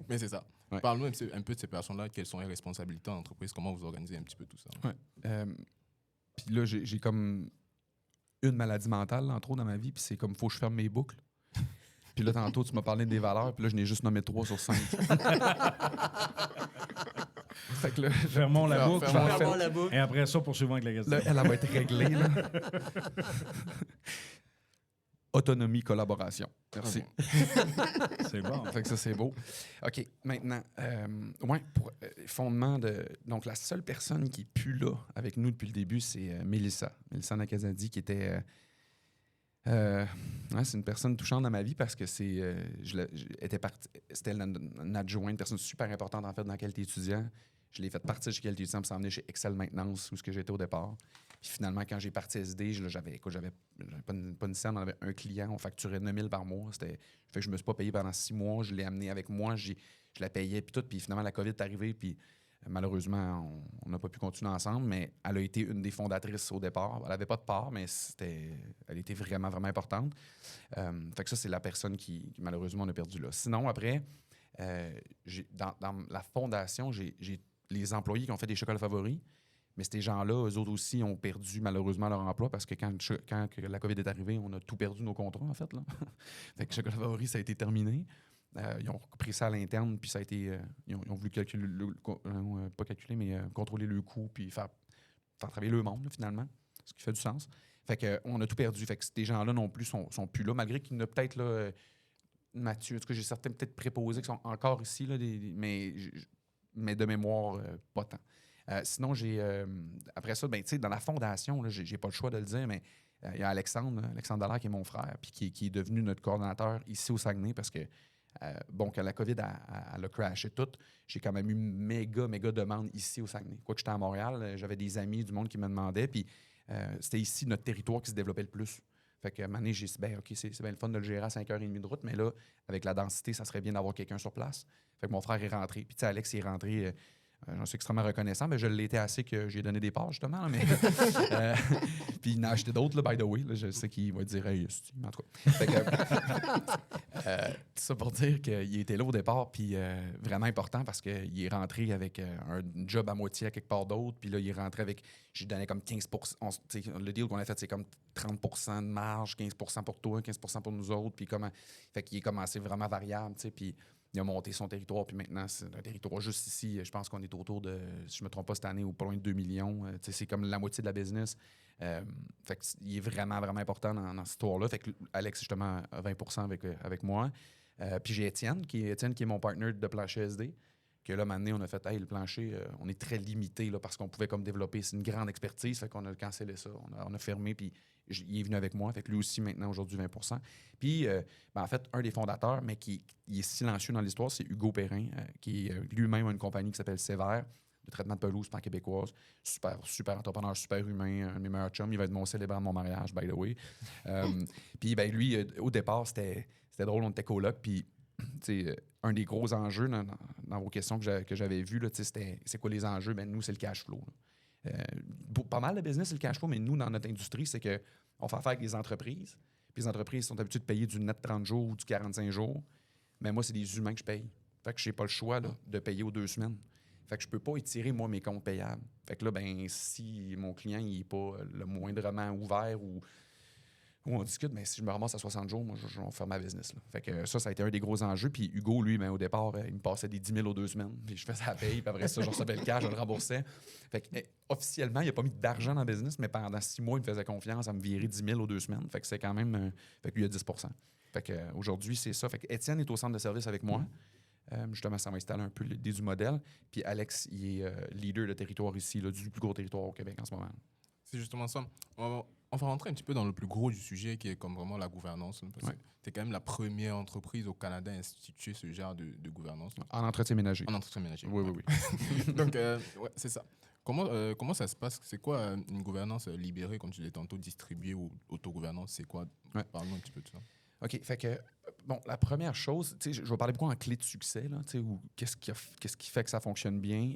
Mais c'est ça. Ouais. Parle-nous un peu de ces personnes-là. Quelles sont les responsabilités en entreprise? Comment vous organisez un petit peu tout ça? Ouais. Puis là, j'ai comme une maladie mentale, entre autres, dans ma vie, puis c'est comme, faut que je ferme mes boucles. Puis là, tantôt, tu m'as parlé des valeurs, puis là, je n'ai juste nommé 3 sur 5. Fait que là, Fermons la boucle. Fermons la boucle. Et après ça, poursuivons avec la question. là, elle va être réglée. Là. Autonomie, collaboration. Merci. C'est bon. Fait que ça, c'est beau. OK, maintenant, fondement de... Donc, la seule personne qui est plus là avec nous depuis le début, c'est Mélissa. Mélissa Nakazadi, qui était... c'est une personne touchante dans ma vie parce que c'était une adjointe, une personne super importante en fait dans Qualité étudiant. Je l'ai fait partir chez Qualité étudiant pour s'en venir chez Excel Maintenance où j'étais au départ. Puis finalement, quand j'ai parti SD, j'avais pas une scène, on avait un client, on facturait 9 000 par mois. Fait que je me suis pas payé pendant 6 mois. Je l'ai amené avec moi, je la payais puis tout. Puis finalement, la COVID est arrivée puis malheureusement, on n'a pas pu continuer ensemble, mais elle a été une des fondatrices au départ. Elle n'avait pas de part, mais elle était vraiment, vraiment importante. Fait que ça, c'est la personne qui malheureusement, on a perdu là. Sinon, après, dans la fondation, j'ai les employés qui ont fait des chocolats favoris, mais ces gens-là, eux autres aussi, ont perdu malheureusement leur emploi parce que quand la COVID est arrivée, on a tout perdu nos contrats, en fait. Là. Fait que chocolat favoris, ça a été terminé. Ils ont pris ça à l'interne, puis ça a été... ils ont voulu calculer, pas calculer, mais contrôler le coût, puis faire travailler le monde, là, finalement, ce qui fait du sens. Fait qu'on a tout perdu. Fait que ces gens-là non plus sont plus là, malgré qu'il y en a peut-être, là, Mathieu, en tout cas, j'ai certains peut-être préposés qui sont encore ici, là, mais de mémoire, pas tant. Sinon, après ça, ben, tu sais, dans la fondation, là, j'ai pas le choix de le dire, mais il y a Alexandre Dallaire, qui est mon frère, puis qui est devenu notre coordonnateur ici au Saguenay, parce que quand la COVID elle a crashé tout, j'ai quand même eu méga demande ici au Saguenay. Quoique j'étais à Montréal, j'avais des amis du monde qui me demandaient, puis c'était ici notre territoire qui se développait le plus. Fait qu'à un moment donné, j'ai dit, OK, c'est bien le fun de le gérer à 5h30 de route, mais là, avec la densité, ça serait bien d'avoir quelqu'un sur place. Fait que mon frère est rentré. Puis tu sais, Alex est rentré, j'en suis extrêmement reconnaissant, mais je l'étais assez que j'ai donné des parts, justement. Là, mais, puis il en a acheté d'autres, là, by the way. Là, je sais qu'il va dire, hey, en tout cas. Fait que, Tout ça pour dire qu'il était là au départ, puis vraiment important parce qu'il est rentré avec un job à moitié à quelque part d'autre, puis là, il est rentré avec, je lui donnais comme 15 le deal qu'on a fait, c'est comme 30 de marge, 15 pour toi, 15 pour nous autres, puis fait qu'il est commencé vraiment variable, tu sais, puis il a monté son territoire, puis maintenant, c'est un territoire juste ici, je pense qu'on est autour de, si je me trompe pas, cette année, ou pas loin de 2 millions, tu sais, c'est comme la moitié de la business. Fait qu'il est vraiment, vraiment important dans cette histoire-là. Fait que Alex, justement, a 20 avec moi. Puis j'ai Étienne qui est mon partner de plancher SD. Que là, maintenant, on a fait, hey, le plancher, on est très limité là, parce qu'on pouvait comme développer. C'est une grande expertise. Fait qu'on a cancellé ça. On a fermé, puis il est venu avec moi. Fait que lui aussi, maintenant, aujourd'hui, 20 Puis, en fait, un des fondateurs, mais qui est silencieux dans l'histoire, c'est Hugo Perrin, qui lui-même a une compagnie qui s'appelle Sévère, de traitement de pelouse par québécoise. Super, super entrepreneur, super humain, un de mes meilleurs chums. Il va être mon célébrant de mon mariage, by the way. Puis, ben, lui, au départ, c'était drôle, on était coloc. Puis, un des gros enjeux dans vos questions que j'avais vues, c'était c'est quoi les enjeux? Ben, nous, c'est le cash flow. Pas mal de business, c'est le cash flow, mais nous, dans notre industrie, c'est qu'on fait affaire avec des entreprises. Puis les entreprises sont habituées de payer du net 30 jours ou du 45 jours. Mais moi, c'est des humains que je paye. Fait que je n'ai pas le choix là, de payer aux 2 semaines. Fait que je peux pas étirer, moi, mes comptes payables. Fait que là, ben, si mon client n'est pas le moindrement ouvert ou on discute, mais si je me ramasse à 60 jours, moi, je vais faire ma business. Là. Fait que ça a été un des gros enjeux. Puis Hugo, lui, ben, au départ, il me passait des 10 000 aux 2 semaines. Puis je faisais la paye, puis après ça, je recevais le cash, je le remboursais. Fait que officiellement, il n'a pas mis d'argent dans le business, mais pendant 6 mois, il me faisait confiance à me virer 10 000 aux 2 semaines. Fait que c'est quand même... fait que lui, il a 10 Fait que aujourd'hui, c'est ça. Fait que Étienne est au centre de service avec moi. Justement, ça va installer un peu l'idée du modèle. Puis Alex, il est leader de territoire ici, là, du plus gros territoire au Québec en ce moment. C'est justement ça. On va rentrer un petit peu dans le plus gros du sujet, qui est comme vraiment la gouvernance. Parce que tu es quand même la première entreprise au Canada à instituer ce genre de gouvernance. En entretien ménager. En entretien ménager. Oui. Donc, c'est ça. Comment ça se passe? C'est quoi une gouvernance libérée, comme tu l'as tantôt, distribuée ou autogouvernance? C'est quoi? Parle-nous un petit peu de ça. OK, fait que, bon, la première chose, tu sais, je vais parler beaucoup en clé de succès, là, tu sais, ou qu'est-ce qui fait que ça fonctionne bien.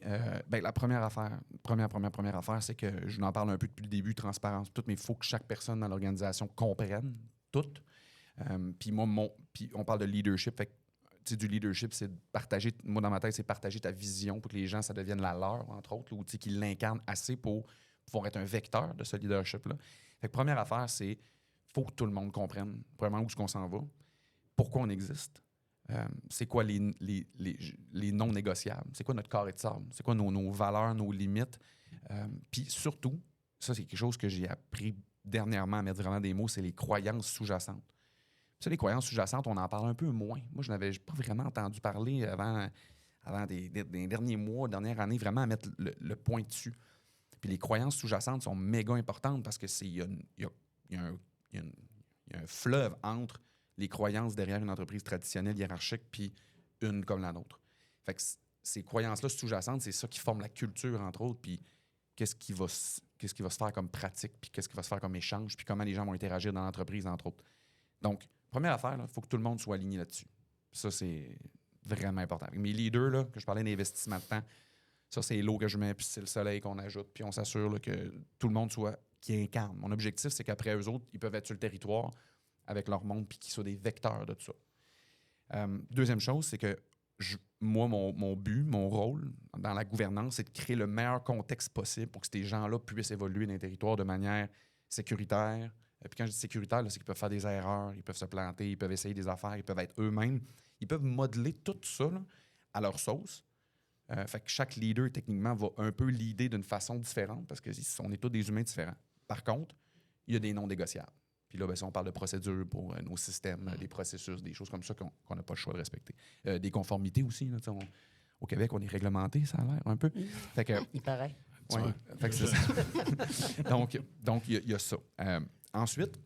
Ben, la première affaire, c'est que je vous en parle un peu depuis le début, transparence, tout, mais il faut que chaque personne dans l'organisation comprenne tout. Puis on parle de leadership, fait que, tu sais, du leadership, c'est de partager, moi, dans ma tête, c'est partager ta vision pour que les gens, ça devienne la leur, entre autres, ou tu sais, qu'ils l'incarnent assez pour pouvoir être un vecteur de ce leadership-là. Fait que première affaire, c'est faut que tout le monde comprenne, premièrement, où est-ce qu'on s'en va, pourquoi on existe, c'est quoi les non négociables, c'est quoi notre carré de sable, c'est quoi nos valeurs, nos limites. Puis surtout, ça, c'est quelque chose que j'ai appris dernièrement à mettre vraiment des mots, c'est les croyances sous-jacentes. Ça, les croyances sous-jacentes, on en parle un peu moins. Moi, je n'avais pas vraiment entendu parler avant des derniers mois, dernières années, vraiment à mettre le point dessus. Puis les croyances sous-jacentes sont méga importantes parce que il y a un fleuve entre les croyances derrière une entreprise traditionnelle, hiérarchique, puis une comme la nôtre. Fait que ces croyances-là sous-jacentes, c'est ça qui forme la culture, entre autres, puis qu'est-ce qui va se faire comme pratique, puis qu'est-ce qui va se faire comme échange, puis comment les gens vont interagir dans l'entreprise, entre autres. Donc, première affaire, il faut que tout le monde soit aligné là-dessus. Ça, c'est vraiment important. Avec mes leaders, là, que je parlais d'investissement de temps, ça, c'est l'eau que je mets, puis c'est le soleil qu'on ajoute, puis on s'assure là, que tout le monde soit qui incarne. Mon objectif, c'est qu'après eux autres, ils peuvent être sur le territoire avec leur monde puis qu'ils soient des vecteurs de tout ça. Deuxième chose, c'est que moi, mon but, mon rôle dans la gouvernance, c'est de créer le meilleur contexte possible pour que ces gens-là puissent évoluer dans les territoires de manière sécuritaire. Puis quand je dis sécuritaire, là, c'est qu'ils peuvent faire des erreurs, ils peuvent se planter, ils peuvent essayer des affaires, ils peuvent être eux-mêmes. Ils peuvent modeler tout ça là, à leur sauce. Fait que chaque leader, techniquement, va un peu leader d'une façon différente parce qu'on est tous des humains différents. Par contre, il y a des non négociables. Puis là, ben, si on parle de procédures pour nos systèmes, des processus, des choses comme ça qu'on n'a pas le choix de respecter. Des conformités aussi. Là, au Québec, on est réglementé, ça a l'air un peu. Fait que, Il paraît. Ouais, fait que c'est ça. donc, il y a ça. Ensuite,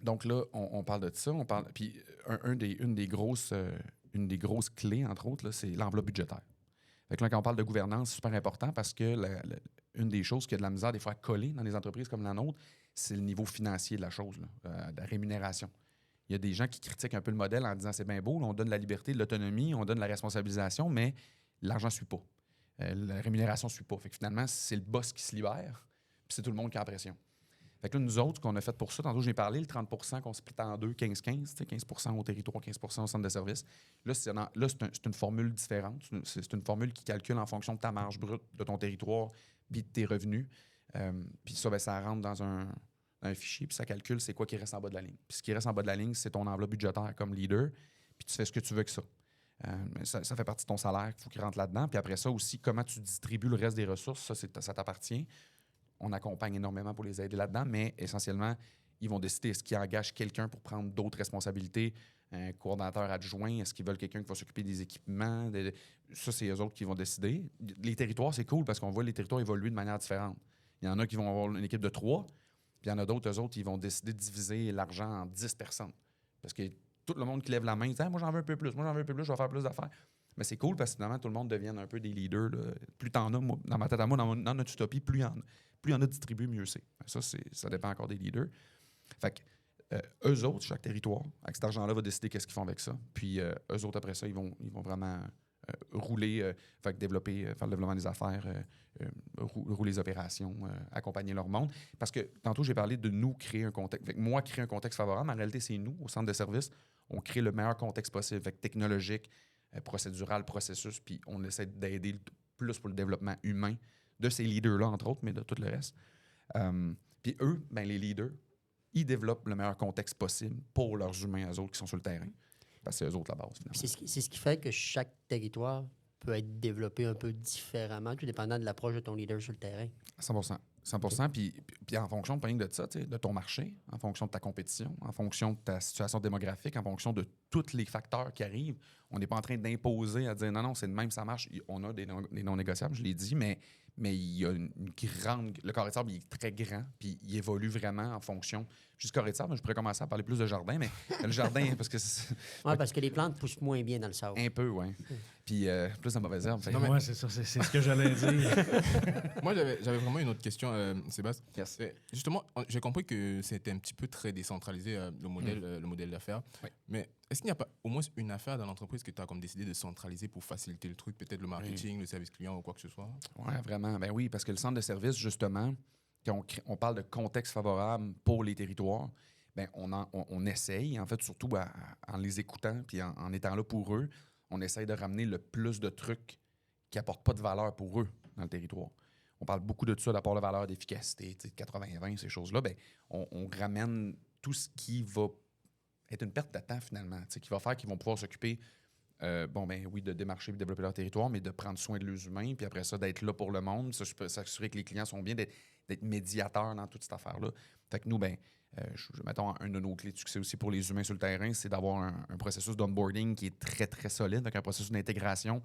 donc là, on parle de ça. Puis une des grosses clés, entre autres, là, c'est l'enveloppe budgétaire. Fait que là, quand on parle de gouvernance, c'est super important parce que une des choses qui a de la misère des fois à coller dans des entreprises comme la nôtre, c'est le niveau financier de la chose, là, de la rémunération. Il y a des gens qui critiquent un peu le modèle en disant c'est bien beau, là, on donne la liberté, de l'autonomie, on donne la responsabilisation, mais l'argent ne suit pas. La rémunération ne suit pas. Fait que finalement, c'est le boss qui se libère, puis c'est tout le monde qui a la pression. Fait que là, nous autres, ce qu'on a fait pour ça, tantôt j'ai parlé, le 30 qu'on split en deux, 15-15, 15 au territoire, 15 au centre de service. Là, c'est une formule différente. C'est une formule qui calcule en fonction de ta marge brute, de ton territoire, puis de tes revenus. Puis ça, ça rentre dans un fichier, puis ça calcule c'est quoi qui reste en bas de la ligne. Puis ce qui reste en bas de la ligne, c'est ton enveloppe budgétaire comme leader, puis tu fais ce que tu veux avec ça. Ça fait partie de ton salaire, il faut qu'il rentre là-dedans. Puis après ça aussi, comment tu distribues le reste des ressources, ça t'appartient. On accompagne énormément pour les aider là-dedans, mais essentiellement, ils vont décider est-ce qu'ils engagent quelqu'un pour prendre d'autres responsabilités, un coordonnateur adjoint, est-ce qu'ils veulent quelqu'un qui va s'occuper des équipements. Ça, c'est eux autres qui vont décider. Les territoires, c'est cool parce qu'on voit les territoires évoluer de manière différente. Il y en a qui vont avoir une équipe de 3, puis il y en a d'autres, eux autres, ils vont décider de diviser l'argent en 10 personnes. Parce que tout le monde qui lève la main dit moi, j'en veux un peu plus, moi, j'en veux un peu plus, je vais faire plus d'affaires. Mais c'est cool parce que finalement, tout le monde devient un peu des leaders. Là. Plus t'en as, moi, dans ma tête à moi, dans notre utopie, plus il y en a distribué, mieux c'est. Ça dépend encore des leaders. Fait que eux autres, chaque territoire, avec cet argent-là, va décider qu'est-ce qu'ils font avec ça. Puis eux autres, après ça, ils vont vraiment rouler, faire le développement des affaires, rouler les opérations, accompagner leur monde. Parce que tantôt, j'ai parlé de nous créer un contexte. Fait que moi, créer un contexte favorable, en réalité, c'est nous, au centre de service, on crée le meilleur contexte possible, fait que technologique, procédural, processus, puis on essaie d'aider plus pour le développement humain de ces leaders-là, entre autres, mais de tout le reste. Puis eux, les leaders, ils développent le meilleur contexte possible pour leurs humains, eux autres, qui sont sur le terrain. Parce que c'est eux autres la base, finalement. C'est ce qui fait que chaque territoire peut être développé un peu différemment, tout dépendant de l'approche de ton leader sur le terrain. 100%. 100%. Puis en fonction de ça, de ton marché, en fonction de ta compétition, en fonction de ta situation démographique, en fonction de tous les facteurs qui arrivent, on n'est pas en train d'imposer à dire non, c'est de même, ça marche. On a des non négociables, je l'ai dit, mais il y a une grande. Le carré de sable, il est très grand, puis il évolue vraiment en fonction. Juste carré de sable, je pourrais commencer à parler plus de jardin, mais le jardin, parce que c'est. Oui, parce que les plantes poussent moins bien dans le sable. Un peu, oui. Puis plus de mauvaises herbes. Ouais, c'est ça, c'est ce que j'allais dire. Moi, j'avais vraiment une autre question, Sébastien. Yes. Justement, j'ai compris que c'était un petit peu très décentralisé, le modèle d'affaires. Oui. Mais est-ce qu'il n'y a pas au moins une affaire dans l'entreprise que tu as comme décidé de centraliser pour faciliter le truc, peut-être le marketing, le service client ou quoi que ce soit? Oui, vraiment. Ben oui, parce que le centre de service, justement, quand on parle de contexte favorable pour les territoires, ben on essaye, en fait, surtout en les écoutant puis en étant là pour eux, on essaye de ramener le plus de trucs qui n'apportent pas de valeur pour eux dans le territoire. On parle beaucoup de ça, d'apport de valeur, d'efficacité, de 80-20, ces choses-là. Ben, on ramène tout ce qui va être une perte de temps, finalement, qui va faire qu'ils vont pouvoir s'occuper, de démarcher et de développer leur territoire, mais de prendre soin de leurs humains, puis après ça, d'être là pour le monde, s'assurer que les clients sont bien, d'être médiateurs dans toute cette affaire-là. Fait que nous, mettons, un de nos clés de succès aussi pour les humains sur le terrain, c'est d'avoir un processus d'onboarding qui est très, très solide, avec un processus d'intégration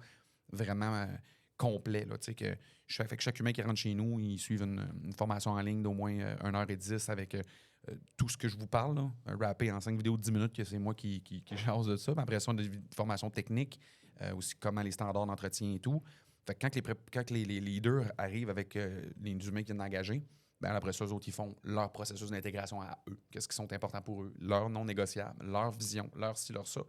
vraiment complet. Là, fait que chaque humain qui rentre chez nous, ils suivent une formation en ligne d'au moins 1h10 avec tout ce que je vous parle, là, rappé en 5 vidéos de 10 minutes, que c'est moi qui jase de ça. Puis après ça, on a des formations techniques, aussi comment les standards d'entretien et tout. Fait que quand les leaders arrivent avec les humains qui viennent d'engager, après ça, eux autres, ils font leur processus d'intégration à eux. Qu'est-ce qui sont importants pour eux? Leur non négociable, leur vision, leur ci, leur ça,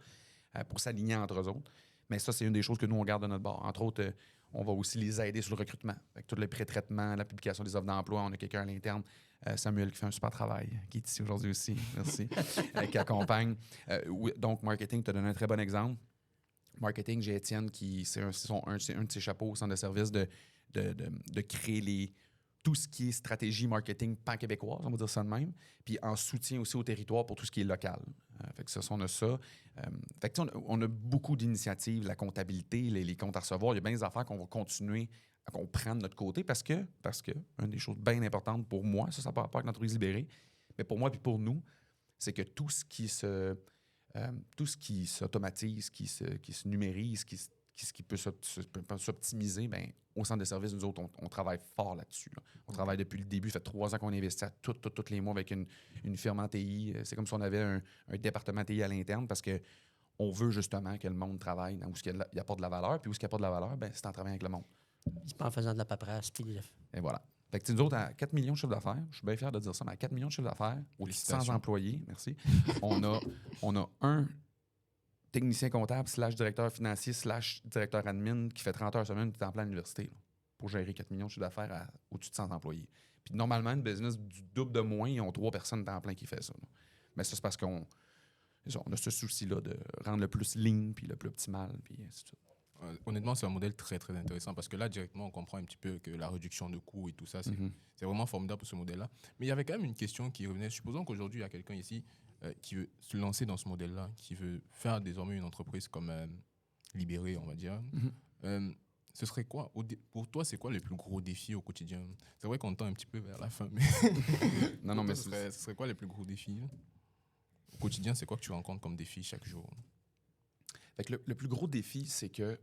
pour s'aligner entre eux autres. Mais ça, c'est une des choses que nous, on garde de notre bord. Entre autres, on va aussi les aider sur le recrutement. Avec tout le pré-traitement, la publication des offres d'emploi, on a quelqu'un à l'interne, Samuel, qui fait un super travail, qui est ici aujourd'hui aussi, merci, qui accompagne. Donc, marketing, tu as donné un très bon exemple. Marketing, j'ai Étienne, c'est un de ses chapeaux au centre de service de créer tout ce qui est stratégie marketing pan-québécoise, on va dire ça de même, puis en soutien aussi au territoire pour tout ce qui est local. Fait que ça, on a ça. Fait que on a beaucoup d'initiatives, la comptabilité, les comptes à recevoir. Il y a bien des affaires qu'on va continuer à qu'on prenne de notre côté parce que une des choses bien importantes pour moi, ça n'a pas rapport avec l'entreprise libérée, mais pour moi puis pour nous, c'est que tout ce qui s'automatise, qui se numérise, qui peut s'optimiser, au centre de service, nous autres, on travaille fort là-dessus. Là. On travaille depuis le début. Ça fait 3 ans qu'on investit tous les mois avec une firme en TI. C'est comme si on avait un département TI à l'interne parce qu'on veut justement que le monde travaille où il apporte de la valeur. Puis où il n'y a pas de la valeur, c'est en travaillant avec le monde. C'est pas en faisant de la paperasse. Et voilà. Fait que nous autres, à 4 millions de chiffre d'affaires, je suis bien fier de dire ça, mais à 4 millions de chiffre d'affaires, au 100 employés, merci, on a un technicien comptable / directeur financier / directeur admin qui fait 30 heures semaine et est en plein université là, pour gérer 4 millions de chiffre d'affaires au-dessus de 100 employés. Puis normalement, une business du double de moins, ils ont 3 personnes temps plein qui fait ça. Là. Mais ça, c'est parce qu'on a ce souci-là de rendre le plus lean, puis le plus optimal, puis ainsi de suite. Honnêtement, c'est un modèle très, très intéressant parce que là, directement, on comprend un petit peu que la réduction de coûts et tout ça, c'est vraiment formidable pour ce modèle-là. Mais il y avait quand même une question qui revenait. Supposons qu'aujourd'hui, il y a quelqu'un ici qui veut se lancer dans ce modèle-là, qui veut faire désormais une entreprise comme libérée, on va dire. Ce serait quoi pour toi, c'est quoi le plus gros défi au quotidien? C'est vrai qu'on tend un petit peu vers la fin, mais Non, mais ce serait quoi les plus gros défis au quotidien? C'est quoi que tu rencontres comme défi chaque jour? Fait que le plus gros défi, c'est que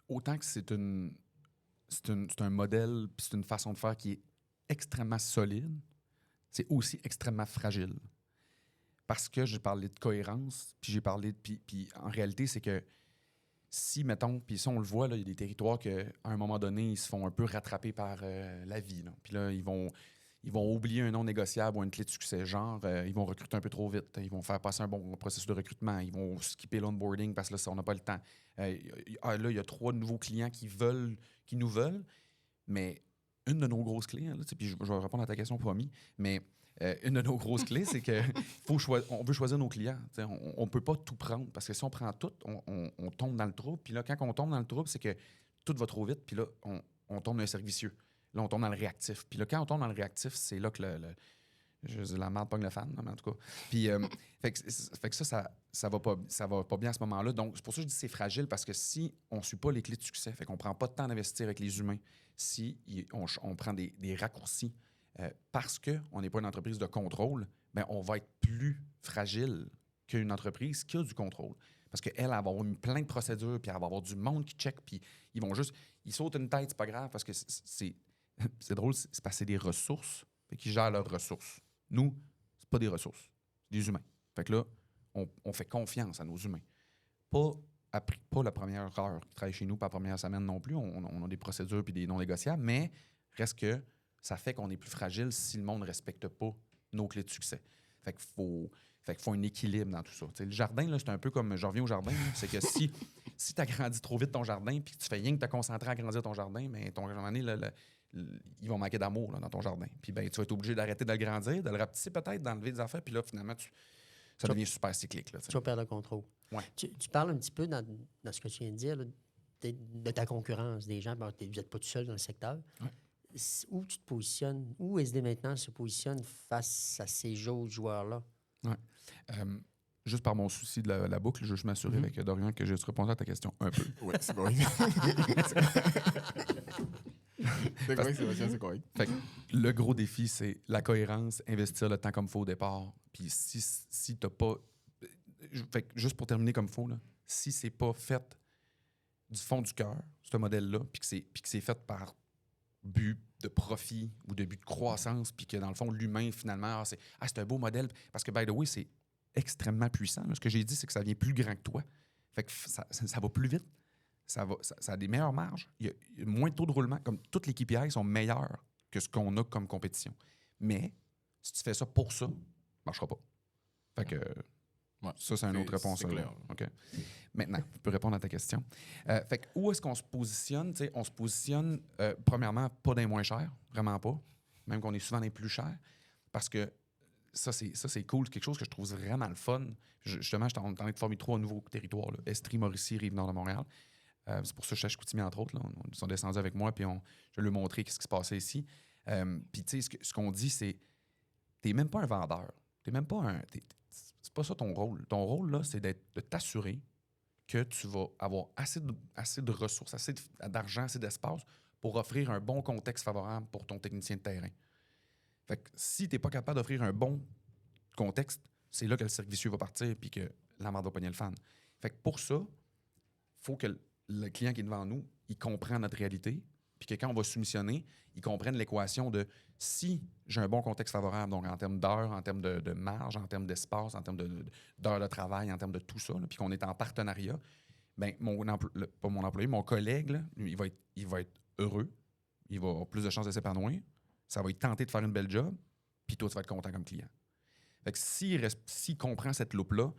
autant que c'est un modèle puis c'est une façon de faire qui est extrêmement solide, c'est aussi extrêmement fragile. Parce que j'ai parlé de cohérence, puis j'ai parlé de... Puis en réalité, c'est que si, mettons, puis ça, on le voit, là, il y a des territoires qu'à un moment donné, ils se font un peu rattraper par la vie. Là. Puis là, ils vont oublier un non négociable ou une clé de succès. Genre, ils vont recruter un peu trop vite. Ils vont faire passer un bon processus de recrutement. Ils vont skipper l'onboarding parce que là, on n'a pas le temps. Là, il y a 3 nouveaux clients qui nous veulent. Mais une de nos grosses clés, là, puis je vais répondre à ta question, promis, mais une de nos grosses clés, c'est qu'on veut choisir nos clients. On ne peut pas tout prendre parce que si on prend tout, on tombe dans le trouble. Puis là, quand on tombe dans le trouble, c'est que tout va trop vite. Puis là, on tombe dans un cercle vicieux. Là, on tombe dans le réactif. Puis là, quand on tombe dans le réactif, c'est là que la merde pogne le fan, mais en tout cas. Puis, fait que ça va pas bien à ce moment-là. Donc, c'est pour ça que je dis que c'est fragile, parce que si on ne suit pas les clés de succès, fait qu'on ne prend pas de temps d'investir avec les humains, si on prend des raccourcis parce qu'on n'est pas une entreprise de contrôle, bien, on va être plus fragile qu'une entreprise qui a du contrôle. Parce qu'elle va avoir plein de procédures, puis elle va avoir du monde qui check, puis ils sautent une tête, c'est pas grave, parce que c'est drôle, c'est parce que c'est des ressources, fait qu'ils gèrent leurs ressources. Nous, c'est pas des ressources, c'est des humains. Fait que là, on fait confiance à nos humains. Pas la première heure qui travaille chez nous, pas la première semaine non plus. On a des procédures puis des non négociables, mais reste que ça fait qu'on est plus fragile si le monde ne respecte pas nos clés de succès. Fait qu'il faut un équilibre dans tout ça. T'sais, le jardin, là, c'est un peu comme... Je reviens au jardin. C'est que si tu agrandis trop vite ton jardin puis que tu fais rien que te concentrer à agrandir ton jardin, mais ton jardin, ils vont manquer d'amour là, dans ton jardin. Puis ben, tu vas être obligé d'arrêter de le grandir, de le rapetisser peut-être, d'enlever des affaires. Puis là, finalement, ça devient super cyclique. Là, tu vas perdre le contrôle. Ouais. Tu parles un petit peu dans ce que tu viens de dire, là, de ta concurrence, des gens. Bon, vous n'êtes pas tout seul dans le secteur. Ouais. Où tu te positionnes, où SD maintenant se positionne face à ces autres joueurs-là? Ouais. Juste par mon souci de la boucle, je veux juste m'assurer avec Dorian que j'ai répondu à ta question un peu. Oui, c'est correct. C'est correct, Sébastien, c'est correct. Fait que le gros défi, c'est la cohérence, investir le temps comme il faut au départ. Puis si t'as pas... Fait que juste pour terminer comme il faut, là, si c'est pas fait du fond du cœur, ce modèle-là, puis que c'est fait par but de profit ou de but de croissance, puis que dans le fond, l'humain, finalement, c'est un beau modèle. Parce que, by the way, c'est extrêmement puissant. Là. Ce que j'ai dit, c'est que ça vient plus grand que toi. Fait que ça va plus vite. Ça a des meilleures marges. Il y a moins de taux de roulement. Comme toutes les KPI sont meilleurs que ce qu'on a comme compétition. Mais si tu fais ça pour ça, ça ne marchera pas. Fait que ça, c'est une autre réponse. C'est clair. OK. Maintenant, je peux répondre à ta question. Fait que où est-ce qu'on se positionne? T'sais, on se positionne, premièrement, pas dans les moins chers. Vraiment pas. Même qu'on est souvent dans les plus chers. Parce que ça, c'est cool. C'est quelque chose que je trouve vraiment le fun. Justement, j'étais en train de former 3 nouveaux territoires. Là. Estrie, Mauricie, Rive-Nord de Montréal. C'est pour ça que je suis à Chicoutimi, entre autres. Là. Ils sont descendus avec moi, puis je leur ai montré ce qui se passait ici. Puis, tu sais, ce qu'on dit, c'est t'es même pas un vendeur. T'es même pas un... C'est pas ça ton rôle. Ton rôle, là, c'est de t'assurer que tu vas avoir assez de ressources, assez d'argent, assez d'espace pour offrir un bon contexte favorable pour ton technicien de terrain. Fait que si t'es pas capable d'offrir un bon contexte, c'est là que le cercle vicieux va partir puis que la merde va pogner le fan. Fait que pour ça, il faut que le client qui est devant nous, il comprend notre réalité, puis que quand on va soumissionner, il comprenne l'équation de si j'ai un bon contexte favorable, donc en termes d'heures, en termes de marge, en termes d'espace, en termes d'heures de travail, en termes de tout ça, là, puis qu'on est en partenariat, bien, pas mon employé, mon collègue, là, lui, il va être heureux, il va avoir plus de chances de s'épanouir, ça va être tenté de faire une belle job, puis toi, tu vas être content comme client. Fait que s'il comprend cette loupe-là,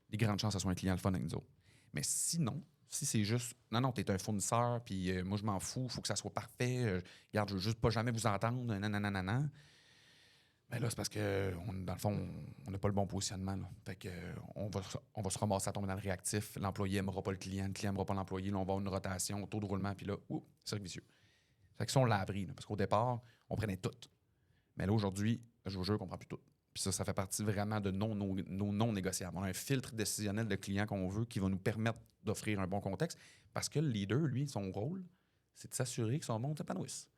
il y a grandes chances que ce soit un client le fun avec nous autres. Mais sinon, Si c'est juste, non, t'es un fournisseur, puis moi, je m'en fous, il faut que ça soit parfait, regarde, je veux juste pas jamais vous entendre, nanana. Ben là, c'est parce que, dans le fond, on n'a pas le bon positionnement. Là. Fait que, on va se ramasser à tomber dans le réactif. L'employé n'aimera pas le client n'aimera pas l'employé. Là, on va avoir une rotation, taux de roulement, puis là, cercle vicieux. Fait que ça, on l'a appris. Là, parce qu'au départ, on prenait tout. Mais là, aujourd'hui, je vous jure qu'on ne prend plus tout. Puis ça fait partie vraiment de nos non négociables. On a un filtre décisionnel de clients qu'on veut qui va nous permettre d'offrir un bon contexte. Parce que le leader, lui, son rôle, c'est de s'assurer que son monde s'épanouisse.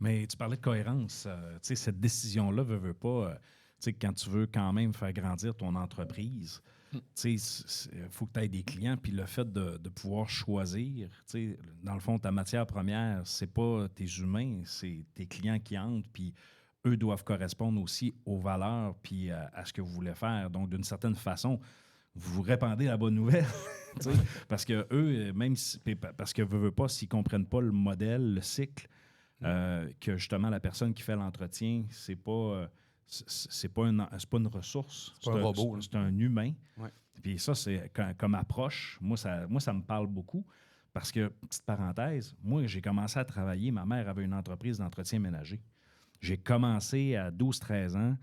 Mais tu parlais de cohérence. Tu sais, cette décision-là veut pas. Tu sais, quand tu veux quand même faire grandir ton entreprise, tu sais, il faut que tu aies des clients. Puis le fait de pouvoir choisir, tu sais, dans le fond, ta matière première, c'est pas tes humains, c'est tes clients qui entrent. Puis eux doivent correspondre aussi aux valeurs puis à ce que vous voulez faire. Donc, d'une certaine façon, vous répandez la bonne nouvelle. Tu sais, parce que eux, même si, parce que veut pas, s'ils comprennent pas le modèle, le cycle, que justement la personne qui fait l'entretien, c'est pas une ressource, C'est pas un robot. C'est un humain. Ouais. Puis ça, c'est comme approche. Moi, ça me parle beaucoup parce que, petite parenthèse, moi, j'ai commencé à travailler. Ma mère avait une entreprise d'entretien ménager. J'ai commencé à 12-13 ans.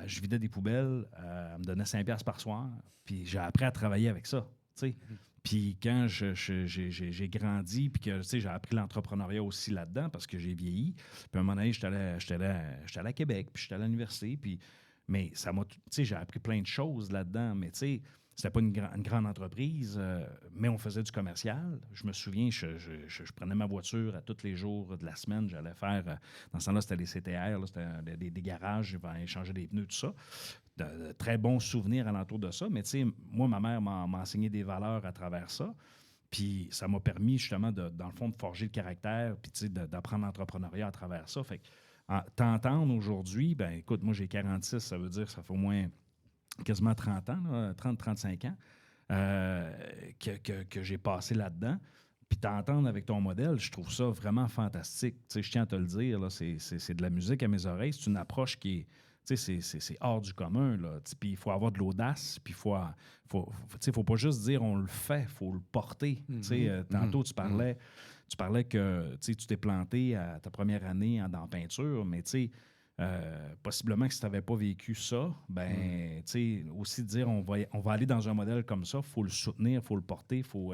Je vidais des poubelles. Elle me donnait 5 piastres par soir. Puis j'ai appris à travailler avec ça. Tu sais. Puis quand j'ai grandi, puis que j'ai appris l'entrepreneuriat aussi là-dedans parce que j'ai vieilli. Puis à un moment donné, j'étais allé à Québec, puis j'étais allé à l'université. Mais ça m'a, j'ai appris plein de choses là-dedans. Mais tu sais, c'était pas une grande entreprise, mais on faisait du commercial. Je me souviens, je prenais ma voiture à tous les jours de la semaine. J'allais faire, dans ce temps-là, c'était les CTR, là, c'était des garages, je vais échanger des pneus, tout ça. De très bons souvenirs alentour de ça. Mais tu sais, moi, ma mère m'a enseigné des valeurs à travers ça. Puis ça m'a permis justement, dans le fond, de forger le caractère, puis tu sais, d'apprendre l'entrepreneuriat à travers ça. Fait que t'entendre aujourd'hui, ben écoute, moi j'ai 46, ça veut dire que ça fait au moins quasiment 30 ans, 30-35 ans que j'ai passé là-dedans. Puis t'entendre avec ton modèle, je trouve ça vraiment fantastique. Tu sais, je tiens à te le dire, là, c'est de la musique à mes oreilles. C'est une approche qui est... Tu sais, c'est hors du commun, là. Puis il faut avoir de l'audace, puis faut pas juste dire on le fait, il faut le porter. Tu sais, tantôt, tu parlais que tu t'es planté à ta première année dans la peinture, mais tu sais, possiblement que si tu n'avais pas vécu ça, ben, tu sais, aussi dire on va aller dans un modèle comme ça, il faut le soutenir, il faut le porter, il faut...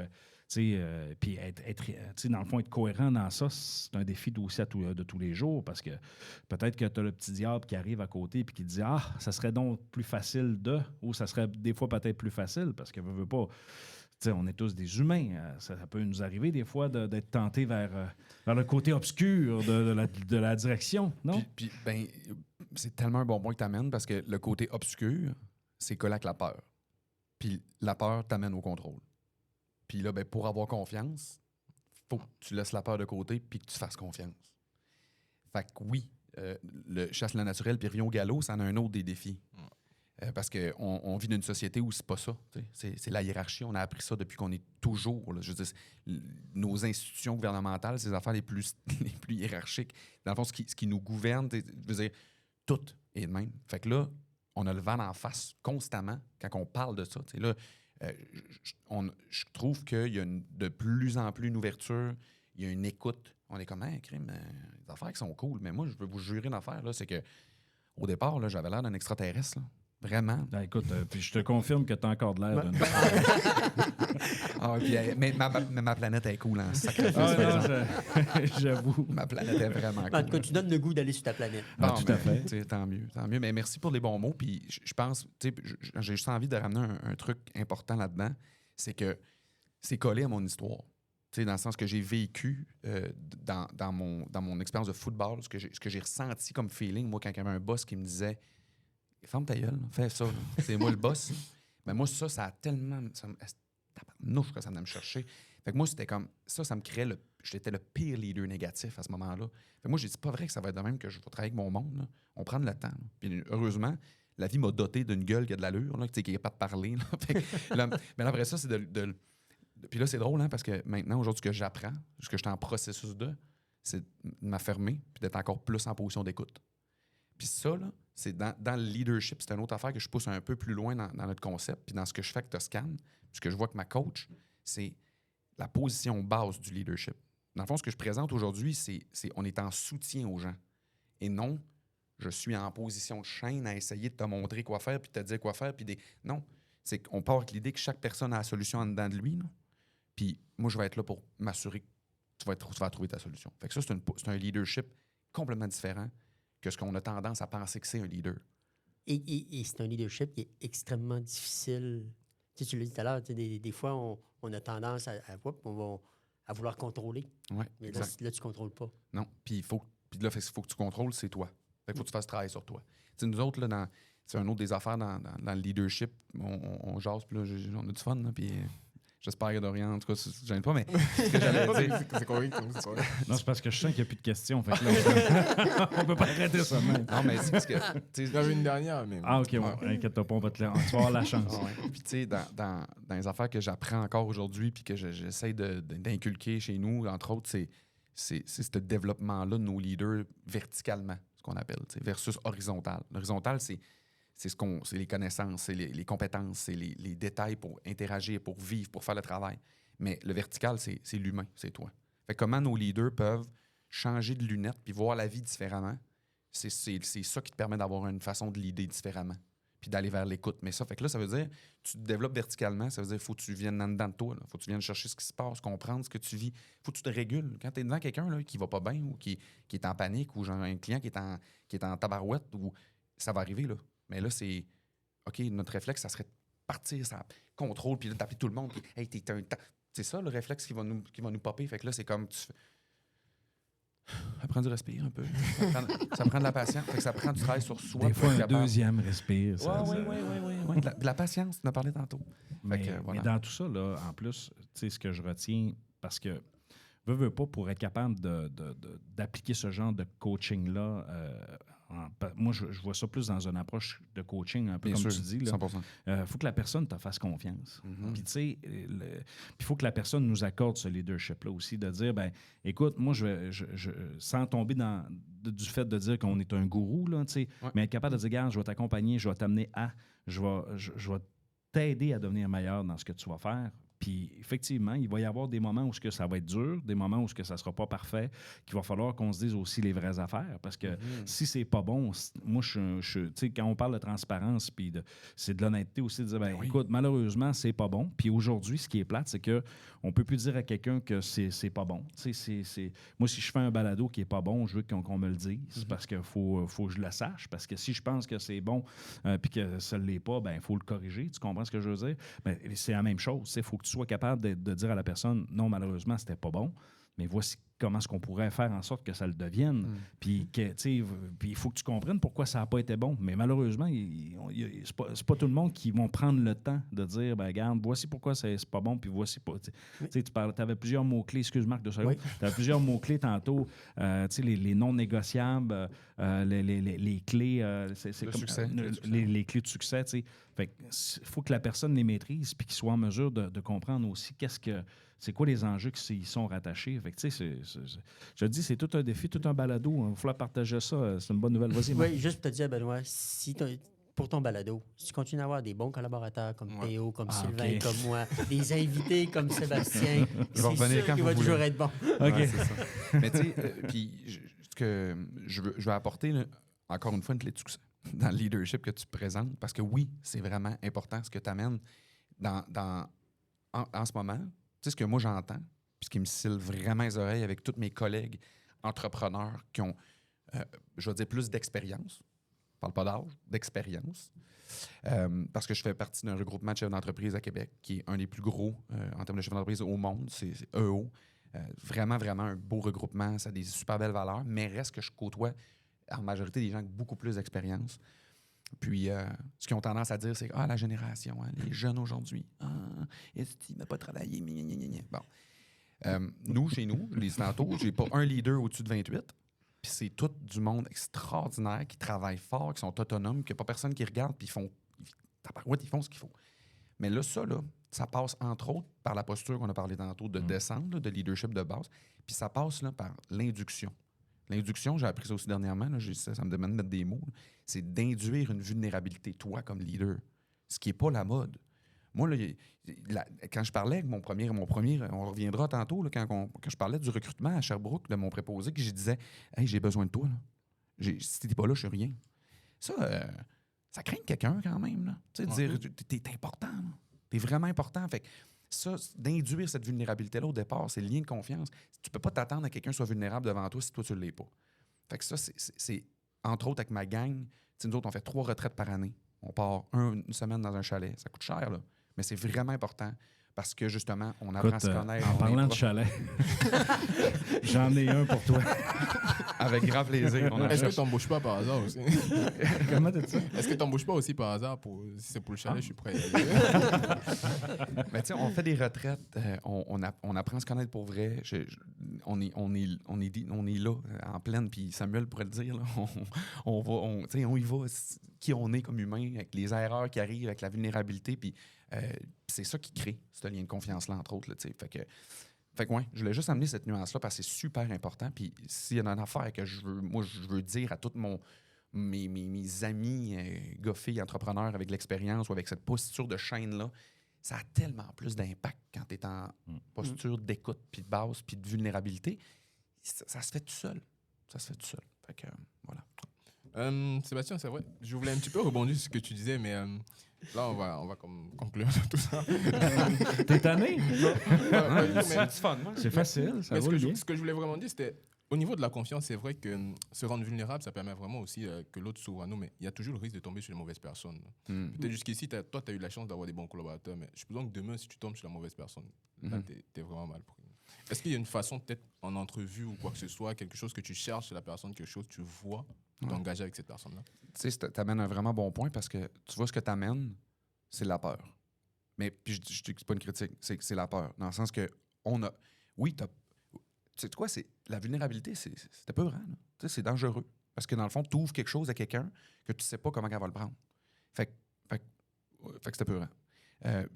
puis être dans le fond, être cohérent dans ça, c'est un défi aussi de tous les jours parce que peut-être que tu as le petit diable qui arrive à côté et qui te dit ça serait donc plus facile ou ça serait des fois peut-être plus facile parce que veut pas. T'sais, on est tous des humains. Ça peut nous arriver des fois d'être tenté vers le côté obscur de la direction, non? Puis ben, c'est tellement un bon point que tu amènes parce que le côté obscur, c'est collé avec la peur. Puis la peur t'amène au contrôle. Puis là, ben, pour avoir confiance, faut que tu laisses la peur de côté puis que tu fasses confiance. Fait que oui, le chasse-le naturel puis Rion Gallo, ça en a un autre des défis. Parce qu'on vit dans une société où c'est pas ça. C'est la hiérarchie. On a appris ça depuis qu'on est toujours. Là, je veux dire, nos institutions gouvernementales, c'est les affaires les plus hiérarchiques. Dans le fond, ce qui nous gouverne, je veux dire, tout est de même. Fait que là, on a le vent en face constamment quand on parle de ça. Là, je trouve qu'il y a de plus en plus une ouverture, il y a une écoute. On est comme, crime, des affaires qui sont cool. Mais moi, je veux vous jurer une affaire, là, c'est que au départ, là, j'avais l'air d'un extraterrestre. Là. Vraiment. Ben, écoute, puis je te confirme que tu as encore de l'air d'un... mais ma planète est cool, hein, j'avoue. Ma planète est vraiment cool. En tout cas, tu donnes le goût d'aller sur ta planète. Bon, tout à fait. Tant mieux. Mais merci pour les bons mots. Puis je pense, j'ai juste envie de ramener un truc important là-dedans, c'est que c'est collé à mon histoire. Dans le sens que j'ai vécu dans mon expérience de football, ce que j'ai ressenti comme feeling, moi, quand il y avait un boss qui me disait « Ferme ta gueule, fais ça, c'est moi le boss. » Mais moi, ça a tellement... Tabarnouche que ça venait me chercher. Fait que moi, c'était comme... Ça me créait j'étais le pire leader négatif à ce moment-là. Fait que moi, j'ai dit, c'est pas vrai que ça va être de même que je vais travailler avec mon monde. Là. On prend le temps. Là. Puis heureusement, la vie m'a doté d'une gueule qui a de l'allure, là, qui n'est pas de parler. Là. Fait que, là, mais après ça, c'est Puis là, c'est drôle, hein, parce que maintenant, aujourd'hui, ce que j'apprends, ce que j'étais en processus c'est de m'affirmer puis d'être encore plus en position d'écoute. Puis ça, là, c'est dans le leadership, c'est une autre affaire que je pousse un peu plus loin dans notre concept, puis dans ce que je fais avec Toscane, puis ce que je vois que ma coach, c'est la position base du leadership. Dans le fond, ce que je présente aujourd'hui, c'est on est en soutien aux gens. Et non, je suis en position de chaîne à essayer de te montrer quoi faire puis de te dire quoi faire. Non, c'est qu'on part avec l'idée que chaque personne a la solution en dedans de lui. Là. Puis moi, je vais être là pour m'assurer que tu vas trouver ta solution. Fait que ça, c'est un leadership complètement différent que ce qu'on a tendance à penser que c'est un leader. Et c'est un leadership qui est extrêmement difficile. Tu l'as dit tout à l'heure, des fois, on a tendance à vouloir contrôler. Oui, Mais exact. là, tu ne contrôles pas. Non, puis là, il faut que tu contrôles, c'est toi. Fait qu'il faut que tu fasses travailler sur toi. T'sais, nous autres, là, c'est un autre des affaires dans le leadership. On jase, puis là, on a du fun, là, puis j'espère que Dorian, en tout cas, je gêne pas, mais ce que j'allais dire... C'est correct. Non, c'est parce que je sens qu'il n'y a plus de questions. Fait que là, on peut pas arrêter ça même. Non, mais c'est parce que... Il y avait une dernière, mais... Ah, OK, ouais. Inquiète-toi pas, on va te tu vas avoir la chance. Ah ouais. Puis, tu sais, dans les affaires que j'apprends encore aujourd'hui puis que j'essaie d'inculquer chez nous, entre autres, c'est ce développement-là de nos leaders verticalement, ce qu'on appelle, versus horizontal. L'horizontal, c'est les connaissances, c'est les compétences, c'est les détails pour interagir, pour vivre, pour faire le travail. Mais le vertical, c'est l'humain, c'est toi. Fait que comment nos leaders peuvent changer de lunettes puis voir la vie différemment, c'est ça qui te permet d'avoir une façon de leader différemment puis d'aller vers l'écoute. Mais ça, fait que là, ça veut dire, tu te développes verticalement, ça veut dire, il faut que tu viennes en dedans de toi, il faut que tu viennes chercher ce qui se passe, comprendre ce que tu vis. Il faut que tu te régules. Quand tu es devant quelqu'un là, qui va pas bien ou qui est en panique ou genre un client qui est en tabarouette, ou ça va arriver, là. Mais là, c'est, OK, notre réflexe, ça serait de partir, ça contrôle, puis d'appeler tout le monde, puis « Hey, t'es un... » C'est ça, le réflexe qui va nous popper. Fait que là, c'est comme... Ça prend du respire un peu. Ça prend de la patience. Fait que ça prend du travail sur soi. Des fois, pour être un capable. deuxième respire. Oui. De la patience, on en a parlé tantôt. Mais, Fait que, voilà. mais dans tout ça, là, en plus, tu sais, ce que je retiens, parce que veux pas, pour être capable d'appliquer ce genre de coaching-là, moi, je vois ça plus dans une approche de coaching, un peu Bien comme sûr, tu dis. 100%. Faut que la personne te fasse confiance. Mhm. Puis, tu sais, il faut que la personne nous accorde ce leadership-là aussi, de dire, ben, écoute, moi, sans tomber du fait de dire qu'on est un gourou, là, tu sais, Ouais. mais être capable de dire, regarde, je vais t'accompagner, je vais t'amener à, je vais t'aider à devenir meilleur dans ce que tu vas faire. Puis, effectivement, il va y avoir des moments où ce que ça va être dur, des moments où ce que ça ne sera pas parfait, qu'il va falloir qu'on se dise aussi les vraies affaires. Parce que si c'est pas bon, moi, tu sais, quand on parle de transparence, puis c'est de l'honnêteté aussi de dire, ben, écoute, malheureusement, c'est pas bon. Puis aujourd'hui, ce qui est plate, c'est qu'on ne peut plus dire à quelqu'un que c'est pas bon. Tu sais, moi, si je fais un balado qui est pas bon, je veux qu'on me le dise parce qu'il faut que je le sache. Parce que si je pense que c'est bon puis que ça ne l'est pas, ben il faut le corriger. Tu comprends ce que je veux dire? Ben, c'est la même chose. Il faut que tu sois capable de dire à la personne, non, malheureusement, c'était pas bon, mais voici comment est-ce qu'on pourrait faire en sorte que ça le devienne. Puis il faut que tu comprennes pourquoi ça n'a pas été bon. Mais malheureusement, c'est pas tout le monde qui vont prendre le temps de dire, ben regarde, voici pourquoi c'est pas bon, puis voici pas. Tu avais plusieurs mots-clés, excuse Marc de ça. Oui. Tu avais plusieurs mots-clés tantôt, les non négociables, les clés, succès. Les clés de succès. Fait il faut que la personne les maîtrise puis qu'il soit en mesure de comprendre aussi c'est quoi les enjeux qui y sont rattachés. Fait que, je te dis, c'est tout un défi, tout un balado. Il va falloir partager ça. C'est une bonne nouvelle. Vas-y, Marc. Oui, juste pour te dire, Benoît, pour ton balado, si tu continues à avoir des bons collaborateurs comme Théo, comme Sylvain, OK. comme moi, des invités comme Sébastien, Je vais revenir c'est quand sûr qu'il vous va voulez. toujours être bon. OK. Ouais, c'est ça. Mais tu sais, puis ce que je vais apporter, là, encore une fois, une clé de succès dans le leadership que tu présentes, parce que oui, c'est vraiment important ce que tu amènes en ce moment. Tu sais, ce que moi j'entends, puis ce qui me scille vraiment les oreilles avec tous mes collègues entrepreneurs qui ont, je vais dire, plus d'expérience. Je parle pas d'âge, d'expérience. Parce que je fais partie d'un regroupement de chefs d'entreprise à Québec, qui est un des plus gros en termes de chefs d'entreprise au monde. C'est EO. Vraiment, vraiment un beau regroupement. Ça a des super belles valeurs, mais reste que je côtoie en majorité des gens avec beaucoup plus d'expérience. Puis, ce qu'ils ont tendance à dire, c'est « Ah, la génération, hein, les jeunes aujourd'hui, est-ce qu'il n'a pas travaillé? » Bon. Nous, chez nous, je l'ai dit tantôt, j'ai pas un leader au-dessus de 28. Puis c'est tout du monde extraordinaire qui travaille fort, qui sont autonomes, qu'il n'y a pas personne qui regarde, puis ils font ce qu'il faut. Mais là, ça passe entre autres par la posture qu'on a parlé tantôt de descendre, là, de leadership de base, puis ça passe là, par l'induction. L'induction, j'ai appris ça aussi dernièrement, là, ça me demande de mettre des mots, là, c'est d'induire une vulnérabilité, toi, comme leader, ce qui n'est pas la mode. Moi, là, quand je parlais avec mon premier, on reviendra tantôt, là, quand je parlais du recrutement à Sherbrooke de mon préposé, que je disais « Hey, j'ai besoin de toi. Là. Si t'es pas là, je suis rien. » Ça craint quelqu'un quand même. Là. Tu sais, dire « T'es important. Là. T'es vraiment important. » Fait que ça, d'induire cette vulnérabilité-là au départ, c'est le lien de confiance. Tu peux pas t'attendre à quelqu'un soit vulnérable devant toi si toi, tu ne l'es pas. Fait que ça, c'est entre autres avec ma gang. Nous autres, on fait 3 retraites par année. On part une semaine dans un chalet. Ça coûte cher, là. Mais c'est vraiment important parce que, justement, on apprend à se connaître. En parlant de chalet, j'en ai un pour toi. Avec grand plaisir. Est-ce que tu n'embauches pas par hasard aussi? Comment t'as dit ça? Est-ce que tu n'embauches pas aussi par hasard? Si c'est pour le chalet, je suis prêt. Mais tu sais, on fait des retraites. On apprend à se connaître pour vrai. On est là, en pleine. Puis Samuel pourrait le dire. Là, on y va, qui on est comme humain, avec les erreurs qui arrivent, avec la vulnérabilité. Puis c'est ça qui crée ce lien de confiance-là, entre autres. Là, fait que ouais, je voulais juste amener cette nuance-là parce que c'est super important. Puis s'il y a une affaire que je veux dire à tous mes amis gars, filles, entrepreneurs avec l'expérience ou avec cette posture de chaîne-là, ça a tellement plus d'impact quand tu es en posture d'écoute, puis de base, puis de vulnérabilité. Ça se fait tout seul. Ça se fait tout seul. Fait que voilà. Sébastien, c'est vrai. Je voulais un petit peu rebondir sur ce que tu disais, mais là, on va comme conclure tout ça. T'es tanné? C'est fun, moi. C'est facile, ça Mais roule bien. ce que je voulais vraiment dire, c'était au niveau de la confiance, c'est vrai que se rendre vulnérable, ça permet vraiment aussi que l'autre s'ouvre à nous, mais il y a toujours le risque de tomber sur les mauvaises personnes. Peut-être jusqu'ici, toi, tu as eu la chance d'avoir des bons collaborateurs, mais je pense que demain, si tu tombes sur la mauvaise personne, là, t'es vraiment mal pris. Est-ce qu'il y a une façon, peut-être en entrevue ou quoi que ce soit, quelque chose que tu cherches chez la personne, quelque chose que tu vois, d'engager avec cette personne-là? Tu sais, t'amènes un vraiment bon point parce que tu vois ce que t'amènes, c'est la peur. Mais puis je dis pas une critique, c'est la peur. Dans le sens que oui, tu sais quoi, la vulnérabilité, c'est épeurant. Tu sais, c'est dangereux. Parce que dans le fond, tu ouvres quelque chose à quelqu'un que tu sais pas comment elle va le prendre. Fait que c'est épeurant.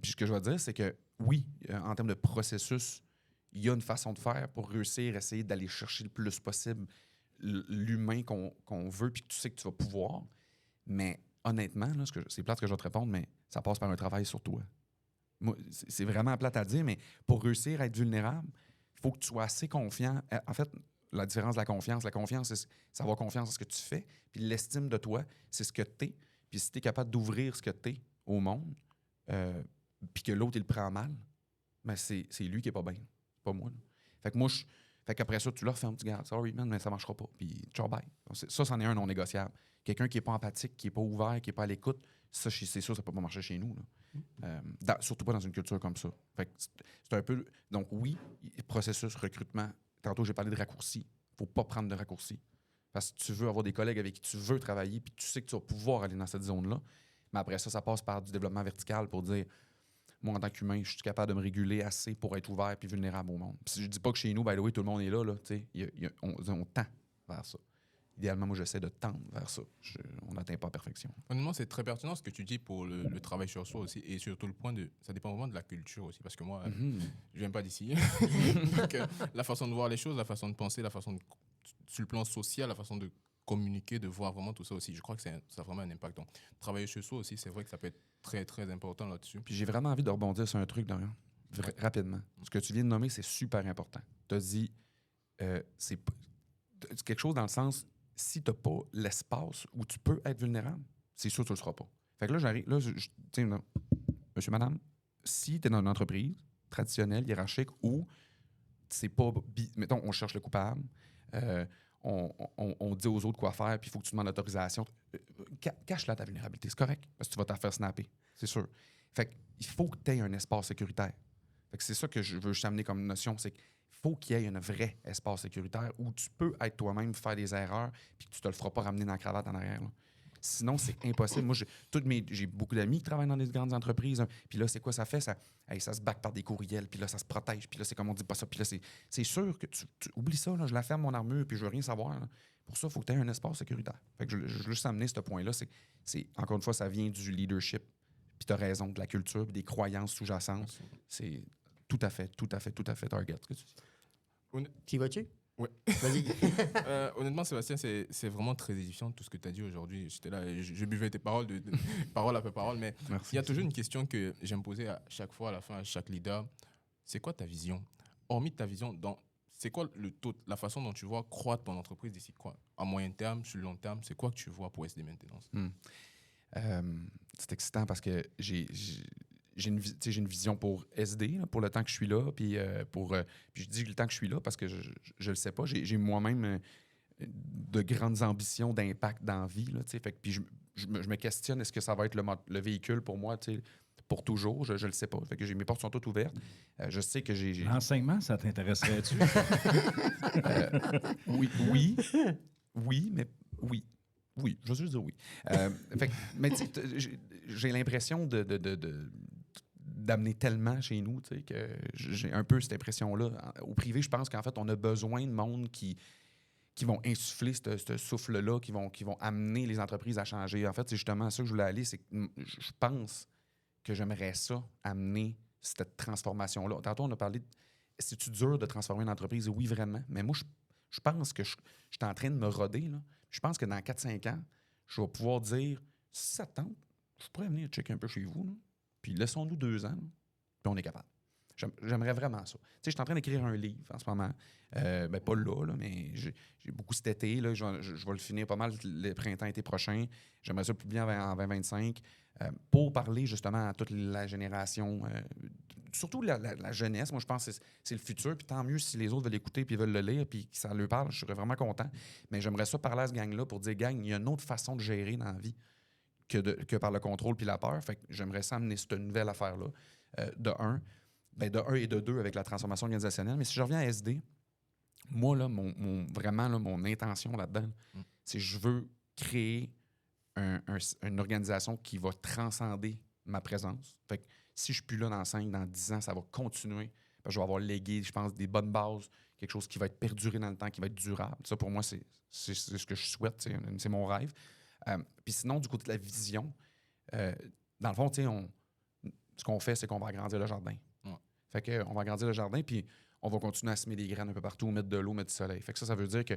Puis ce que je vais dire, c'est que oui, en termes de processus, il y a une façon de faire pour réussir, essayer d'aller chercher le plus possible l'humain qu'on veut puis que tu sais que tu vas pouvoir. Mais honnêtement, là, c'est plate que je vais te répondre, mais ça passe par un travail sur toi. Moi, c'est vraiment plate à dire, mais pour réussir à être vulnérable, il faut que tu sois assez confiant. En fait, la différence de la confiance, c'est avoir confiance en ce que tu fais, puis l'estime de toi, c'est ce que tu es. Puis si tu es capable d'ouvrir ce que tu es au monde, puis que l'autre, il le prend mal, ben c'est lui qui est pas bien. C'est pas moi. Là. Fait qu'après ça, tu leur fermes, tu gardes. Sorry, man, mais ça marchera pas. Puis, ciao, bye. Ça, c'en est un non négociable. Quelqu'un qui n'est pas empathique, qui n'est pas ouvert, qui n'est pas à l'écoute, ça, c'est sûr, ça ne peut pas marcher chez nous. Là. Surtout pas dans une culture comme ça. Fait que c'est un peu. Donc, oui, processus, recrutement. Tantôt, j'ai parlé de raccourcis. Il ne faut pas prendre de raccourcis. Parce que tu veux avoir des collègues avec qui tu veux travailler, puis tu sais que tu vas pouvoir aller dans cette zone-là. Mais après ça passe par du développement vertical pour dire. Moi, en tant qu'humain, je suis capable de me réguler assez pour être ouvert et vulnérable au monde. Puis je dis pas que chez nous, by the way, tout le monde est là. On tend vers ça. Idéalement, moi, j'essaie de tendre vers ça. On n'atteint pas la perfection. Honnêtement, c'est très pertinent ce que tu dis pour le travail sur soi aussi. Et surtout le point de... Ça dépend vraiment de la culture aussi. Parce que moi, je ne viens pas d'ici. Donc, la façon de voir les choses, la façon de penser, la façon de... Sur le plan social, la façon de communiquer, de voir vraiment tout ça aussi. Je crois que ça a vraiment un impact. Donc, travailler sur soi aussi, c'est vrai que ça peut être très, très important là-dessus. Puis j'ai vraiment envie de rebondir sur un truc, Dorian, rapidement. Ce que tu viens de nommer, c'est super important. Tu as dit, c'est quelque chose dans le sens, si tu n'as pas l'espace où tu peux être vulnérable, c'est sûr que tu ne le seras pas. Fait que là, j'arrive, là, tiens, là, monsieur, madame, si tu es dans une entreprise traditionnelle, hiérarchique, où c'est pas, mettons, on cherche le coupable, on dit aux autres quoi faire, puis il faut que tu demandes l'autorisation. Cache-la ta vulnérabilité, c'est correct, parce que tu vas t'en faire snapper, c'est sûr. Fait qu'il faut que tu aies un espace sécuritaire. Fait que c'est ça que je veux t'amener comme notion, c'est qu'il faut qu'il y ait un vrai espace sécuritaire où tu peux être toi-même, faire des erreurs, puis que tu te le feras pas ramener dans la cravate en arrière. Là. Sinon, c'est impossible. Moi, j'ai beaucoup d'amis qui travaillent dans des grandes entreprises. Hein, puis là, c'est quoi ça fait? Ça se back par des courriels, puis là, ça se protège, puis là, c'est comme on dit pas ça. Puis là, c'est sûr que tu oublies ça. Là, je la ferme, mon armure, puis je veux rien savoir. Là. Pour ça, il faut que tu aies un espace sécuritaire. Fait que je veux juste amener ce point-là. Encore une fois, ça vient du leadership. Puis tu as raison, de la culture, puis des croyances sous-jacentes. C'est tout à fait target, ce que tu dis. Tu y vas-tu? Ouais. Vas-y. Honnêtement, Sébastien, c'est vraiment très édifiant tout ce que tu as dit aujourd'hui. J'étais là et je buvais tes paroles, parole après parole. Mais Merci. il y a toujours une question que j'aime poser à chaque fois, à la fin, à chaque leader. C'est quoi ta vision? Hormis ta vision, c'est quoi la façon dont tu vois croître ton entreprise d'ici quoi? À moyen terme, sur le long terme, c'est quoi que tu vois pour SD Maintenance? C'est excitant parce que j'ai une vision pour SD, là, pour le temps que je suis là. Puis je dis le temps que je suis là parce que je le sais pas. J'ai moi-même de grandes ambitions d'impact dans la vie. Là, fait que, puis je me questionne, est-ce que ça va être le véhicule pour moi pour toujours? Je le sais pas. Fait que mes portes sont toutes ouvertes. Je sais que j'ai... L'enseignement, ça t'intéresserait-tu? Oui, mais oui. Oui, je vais juste dire oui. Fait que, mais j'ai l'impression d'amener tellement chez nous, que j'ai un peu cette impression-là. Au privé, je pense qu'en fait, on a besoin de monde qui vont insuffler ce souffle-là, qui vont amener les entreprises à changer. En fait, c'est justement ça que je voulais aller, c'est que je pense que j'aimerais ça, amener cette transformation-là. Tantôt, on a parlé de c'est-tu dur de transformer une entreprise? Oui, vraiment. Mais moi, je pense que je suis en train de me roder, là. Je pense que dans 4-5 ans, je vais pouvoir dire, si ça te tente, je pourrais venir checker un peu chez vous, là. Puis laissons-nous 2 ans, là, puis on est capable. J'aimerais vraiment ça. Tu sais, je suis en train d'écrire un livre en ce moment. Pas là, mais j'ai beaucoup cet été. Là, je vais le finir pas mal le printemps-été prochain. J'aimerais ça le publier en 2025 pour parler justement à toute la génération, surtout la jeunesse. Moi, je pense que c'est le futur. Puis tant mieux si les autres veulent l'écouter puis veulent le lire puis que ça leur parle. Je serais vraiment content. Mais j'aimerais ça parler à ce gang-là pour dire, gang, il y a une autre façon de gérer dans la vie que par le contrôle puis la peur. Fait que j'aimerais ça amener cette nouvelle affaire-là, de un et de deux avec la transformation organisationnelle. Mais si je reviens à SD, moi, là, mon intention là-dedans, c'est que je veux créer une organisation qui va transcender ma présence. Fait que si je suis plus là dans 5, dans 10 ans, ça va continuer. Parce que je vais avoir légué, je pense, des bonnes bases, quelque chose qui va être perduré dans le temps, qui va être durable. Ça, pour moi, c'est ce que je souhaite. C'est mon rêve. Puis sinon, du côté de la vision, dans le fond, ce qu'on fait, c'est qu'on va agrandir le jardin. Ouais. Fait qu'on va agrandir le jardin, puis on va continuer à semer des graines un peu partout, mettre de l'eau, mettre du soleil. Fait que ça veut dire que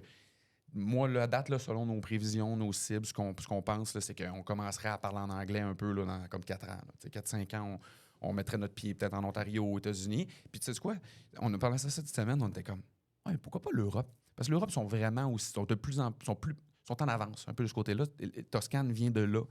moi, la date, là, selon nos prévisions, nos cibles, ce qu'on pense, là, c'est qu'on commencerait à parler en anglais un peu là, dans comme 4 ans. 4-5 ans, on mettrait notre pied peut-être en Ontario, aux États-Unis. Puis tu sais quoi? On a parlé de ça cette semaine, on était comme, ouais, pourquoi pas l'Europe? Parce que l'Europe sont vraiment aussi, sont en avance un peu de ce côté-là. Toscane vient de là.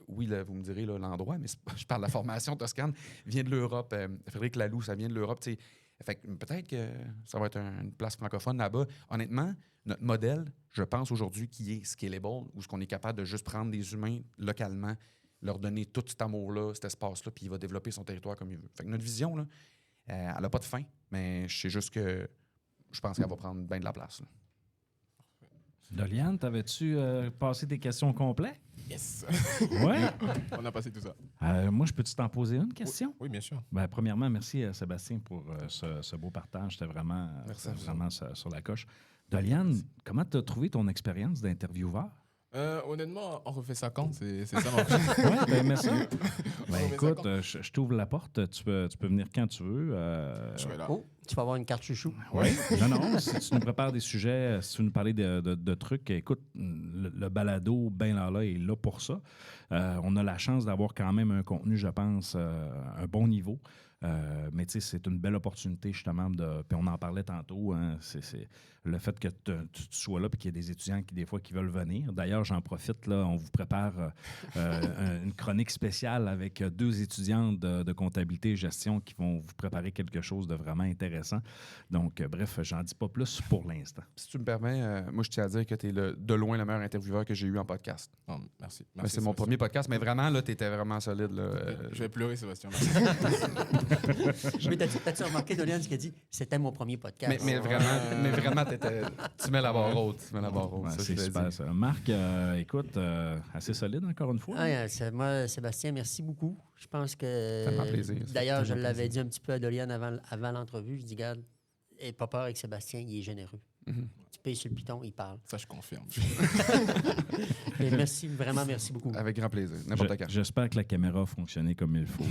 Oui, là, vous me direz là, l'endroit, mais je parle de la formation Toscane, vient de l'Europe. Frédéric Laloux, ça vient de l'Europe. T'sais. Fait que peut-être que ça va être une place francophone là-bas. Honnêtement, notre modèle, je pense aujourd'hui, qui est scalable, où ce qu'on est capable de juste prendre des humains localement, leur donner tout cet amour-là, cet espace-là, puis il va développer son territoire comme il veut. Fait que notre vision, là, elle n'a pas de fin, mais je sais juste que je pense qu'elle va prendre bien de la place. Là. Doliane, t'avais-tu passé tes questions complètes? Yes! Ouais. On a passé tout ça. Moi, je peux-tu t'en poser une question? Oui, bien sûr. Premièrement, merci à Sébastien pour ce beau partage. C'était vraiment, vraiment sur la coche. Doliane, comment tu as trouvé ton expérience d'intervieweur? Honnêtement, on refait ça quand? C'est ça ma Oui, merci. remet ça Écoute, quand? je t'ouvre la porte. Tu peux venir quand tu veux. Je serai là. Oh, tu vas avoir une carte chouchou. Oui. Non, si tu nous prépares des sujets, si tu veux nous parler de trucs, écoute, le balado, ben là, est là pour ça. On a la chance d'avoir quand même un contenu, je pense, un bon niveau. Mais tu sais, c'est une belle opportunité, justement, puis on en parlait tantôt, hein, c'est le fait que tu sois là et qu'il y ait des étudiants qui, des fois, qui veulent venir. D'ailleurs, j'en profite, là, on vous prépare une chronique spéciale avec 2 étudiantes de comptabilité et gestion qui vont vous préparer quelque chose de vraiment intéressant. Donc, bref, j'en dis pas plus pour l'instant. Si tu me permets, moi, je tiens à dire que tu es de loin le meilleur intervieweur que j'ai eu en podcast. Oh, merci. C'est mon premier podcast, mais vraiment, là, tu étais vraiment solide. Là, Je vais pleurer, Sébastien. Mais t'as-tu remarqué, Doliane, ce qu'elle dit? C'était mon premier podcast. mais vraiment tu mets la barre haute. Ouais, Ça, c'est je te super, dis. ça. Marc, écoute, assez solide encore une fois. Moi, Sébastien, merci beaucoup. Je pense que... Tellement plaisir. Ça fait D'ailleurs, je tellement l'avais plaisir. dit un petit peu à Doliane avant l'entrevue. Je dis, regarde, n'aie pas peur avec Sébastien, il est généreux. Tu payes sur le piton, il parle. Ça, je confirme. Mais merci, vraiment, merci beaucoup. Avec grand plaisir. N'importe quand. J'espère que la caméra a fonctionné comme il faut.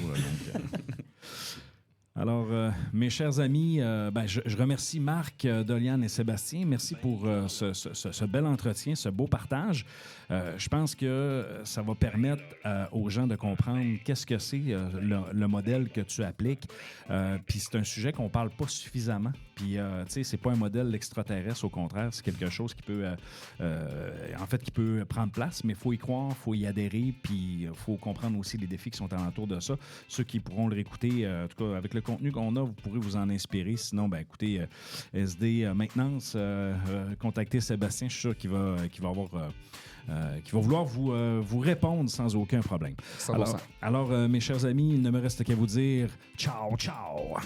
Alors, mes chers amis, je remercie Marc, Doliane et Sébastien. Merci pour ce bel entretien, ce beau partage. Je pense que ça va permettre aux gens de comprendre qu'est-ce que c'est le modèle que tu appliques. Puis c'est un sujet qu'on ne parle pas suffisamment. Puis, tu sais, c'est pas un modèle extraterrestre, au contraire, c'est quelque chose qui peut, qui peut prendre place, mais il faut y croire, il faut y adhérer, puis il faut comprendre aussi les défis qui sont alentour de ça. Ceux qui pourront le réécouter, en tout cas, avec le contenu qu'on a, vous pourrez vous en inspirer. Sinon, écoutez, SD Maintenance, contactez Sébastien, je suis sûr qu'il va avoir... qui va vouloir vous répondre sans aucun problème. 100%. Alors, mes chers amis, il ne me reste qu'à vous dire ciao, ciao!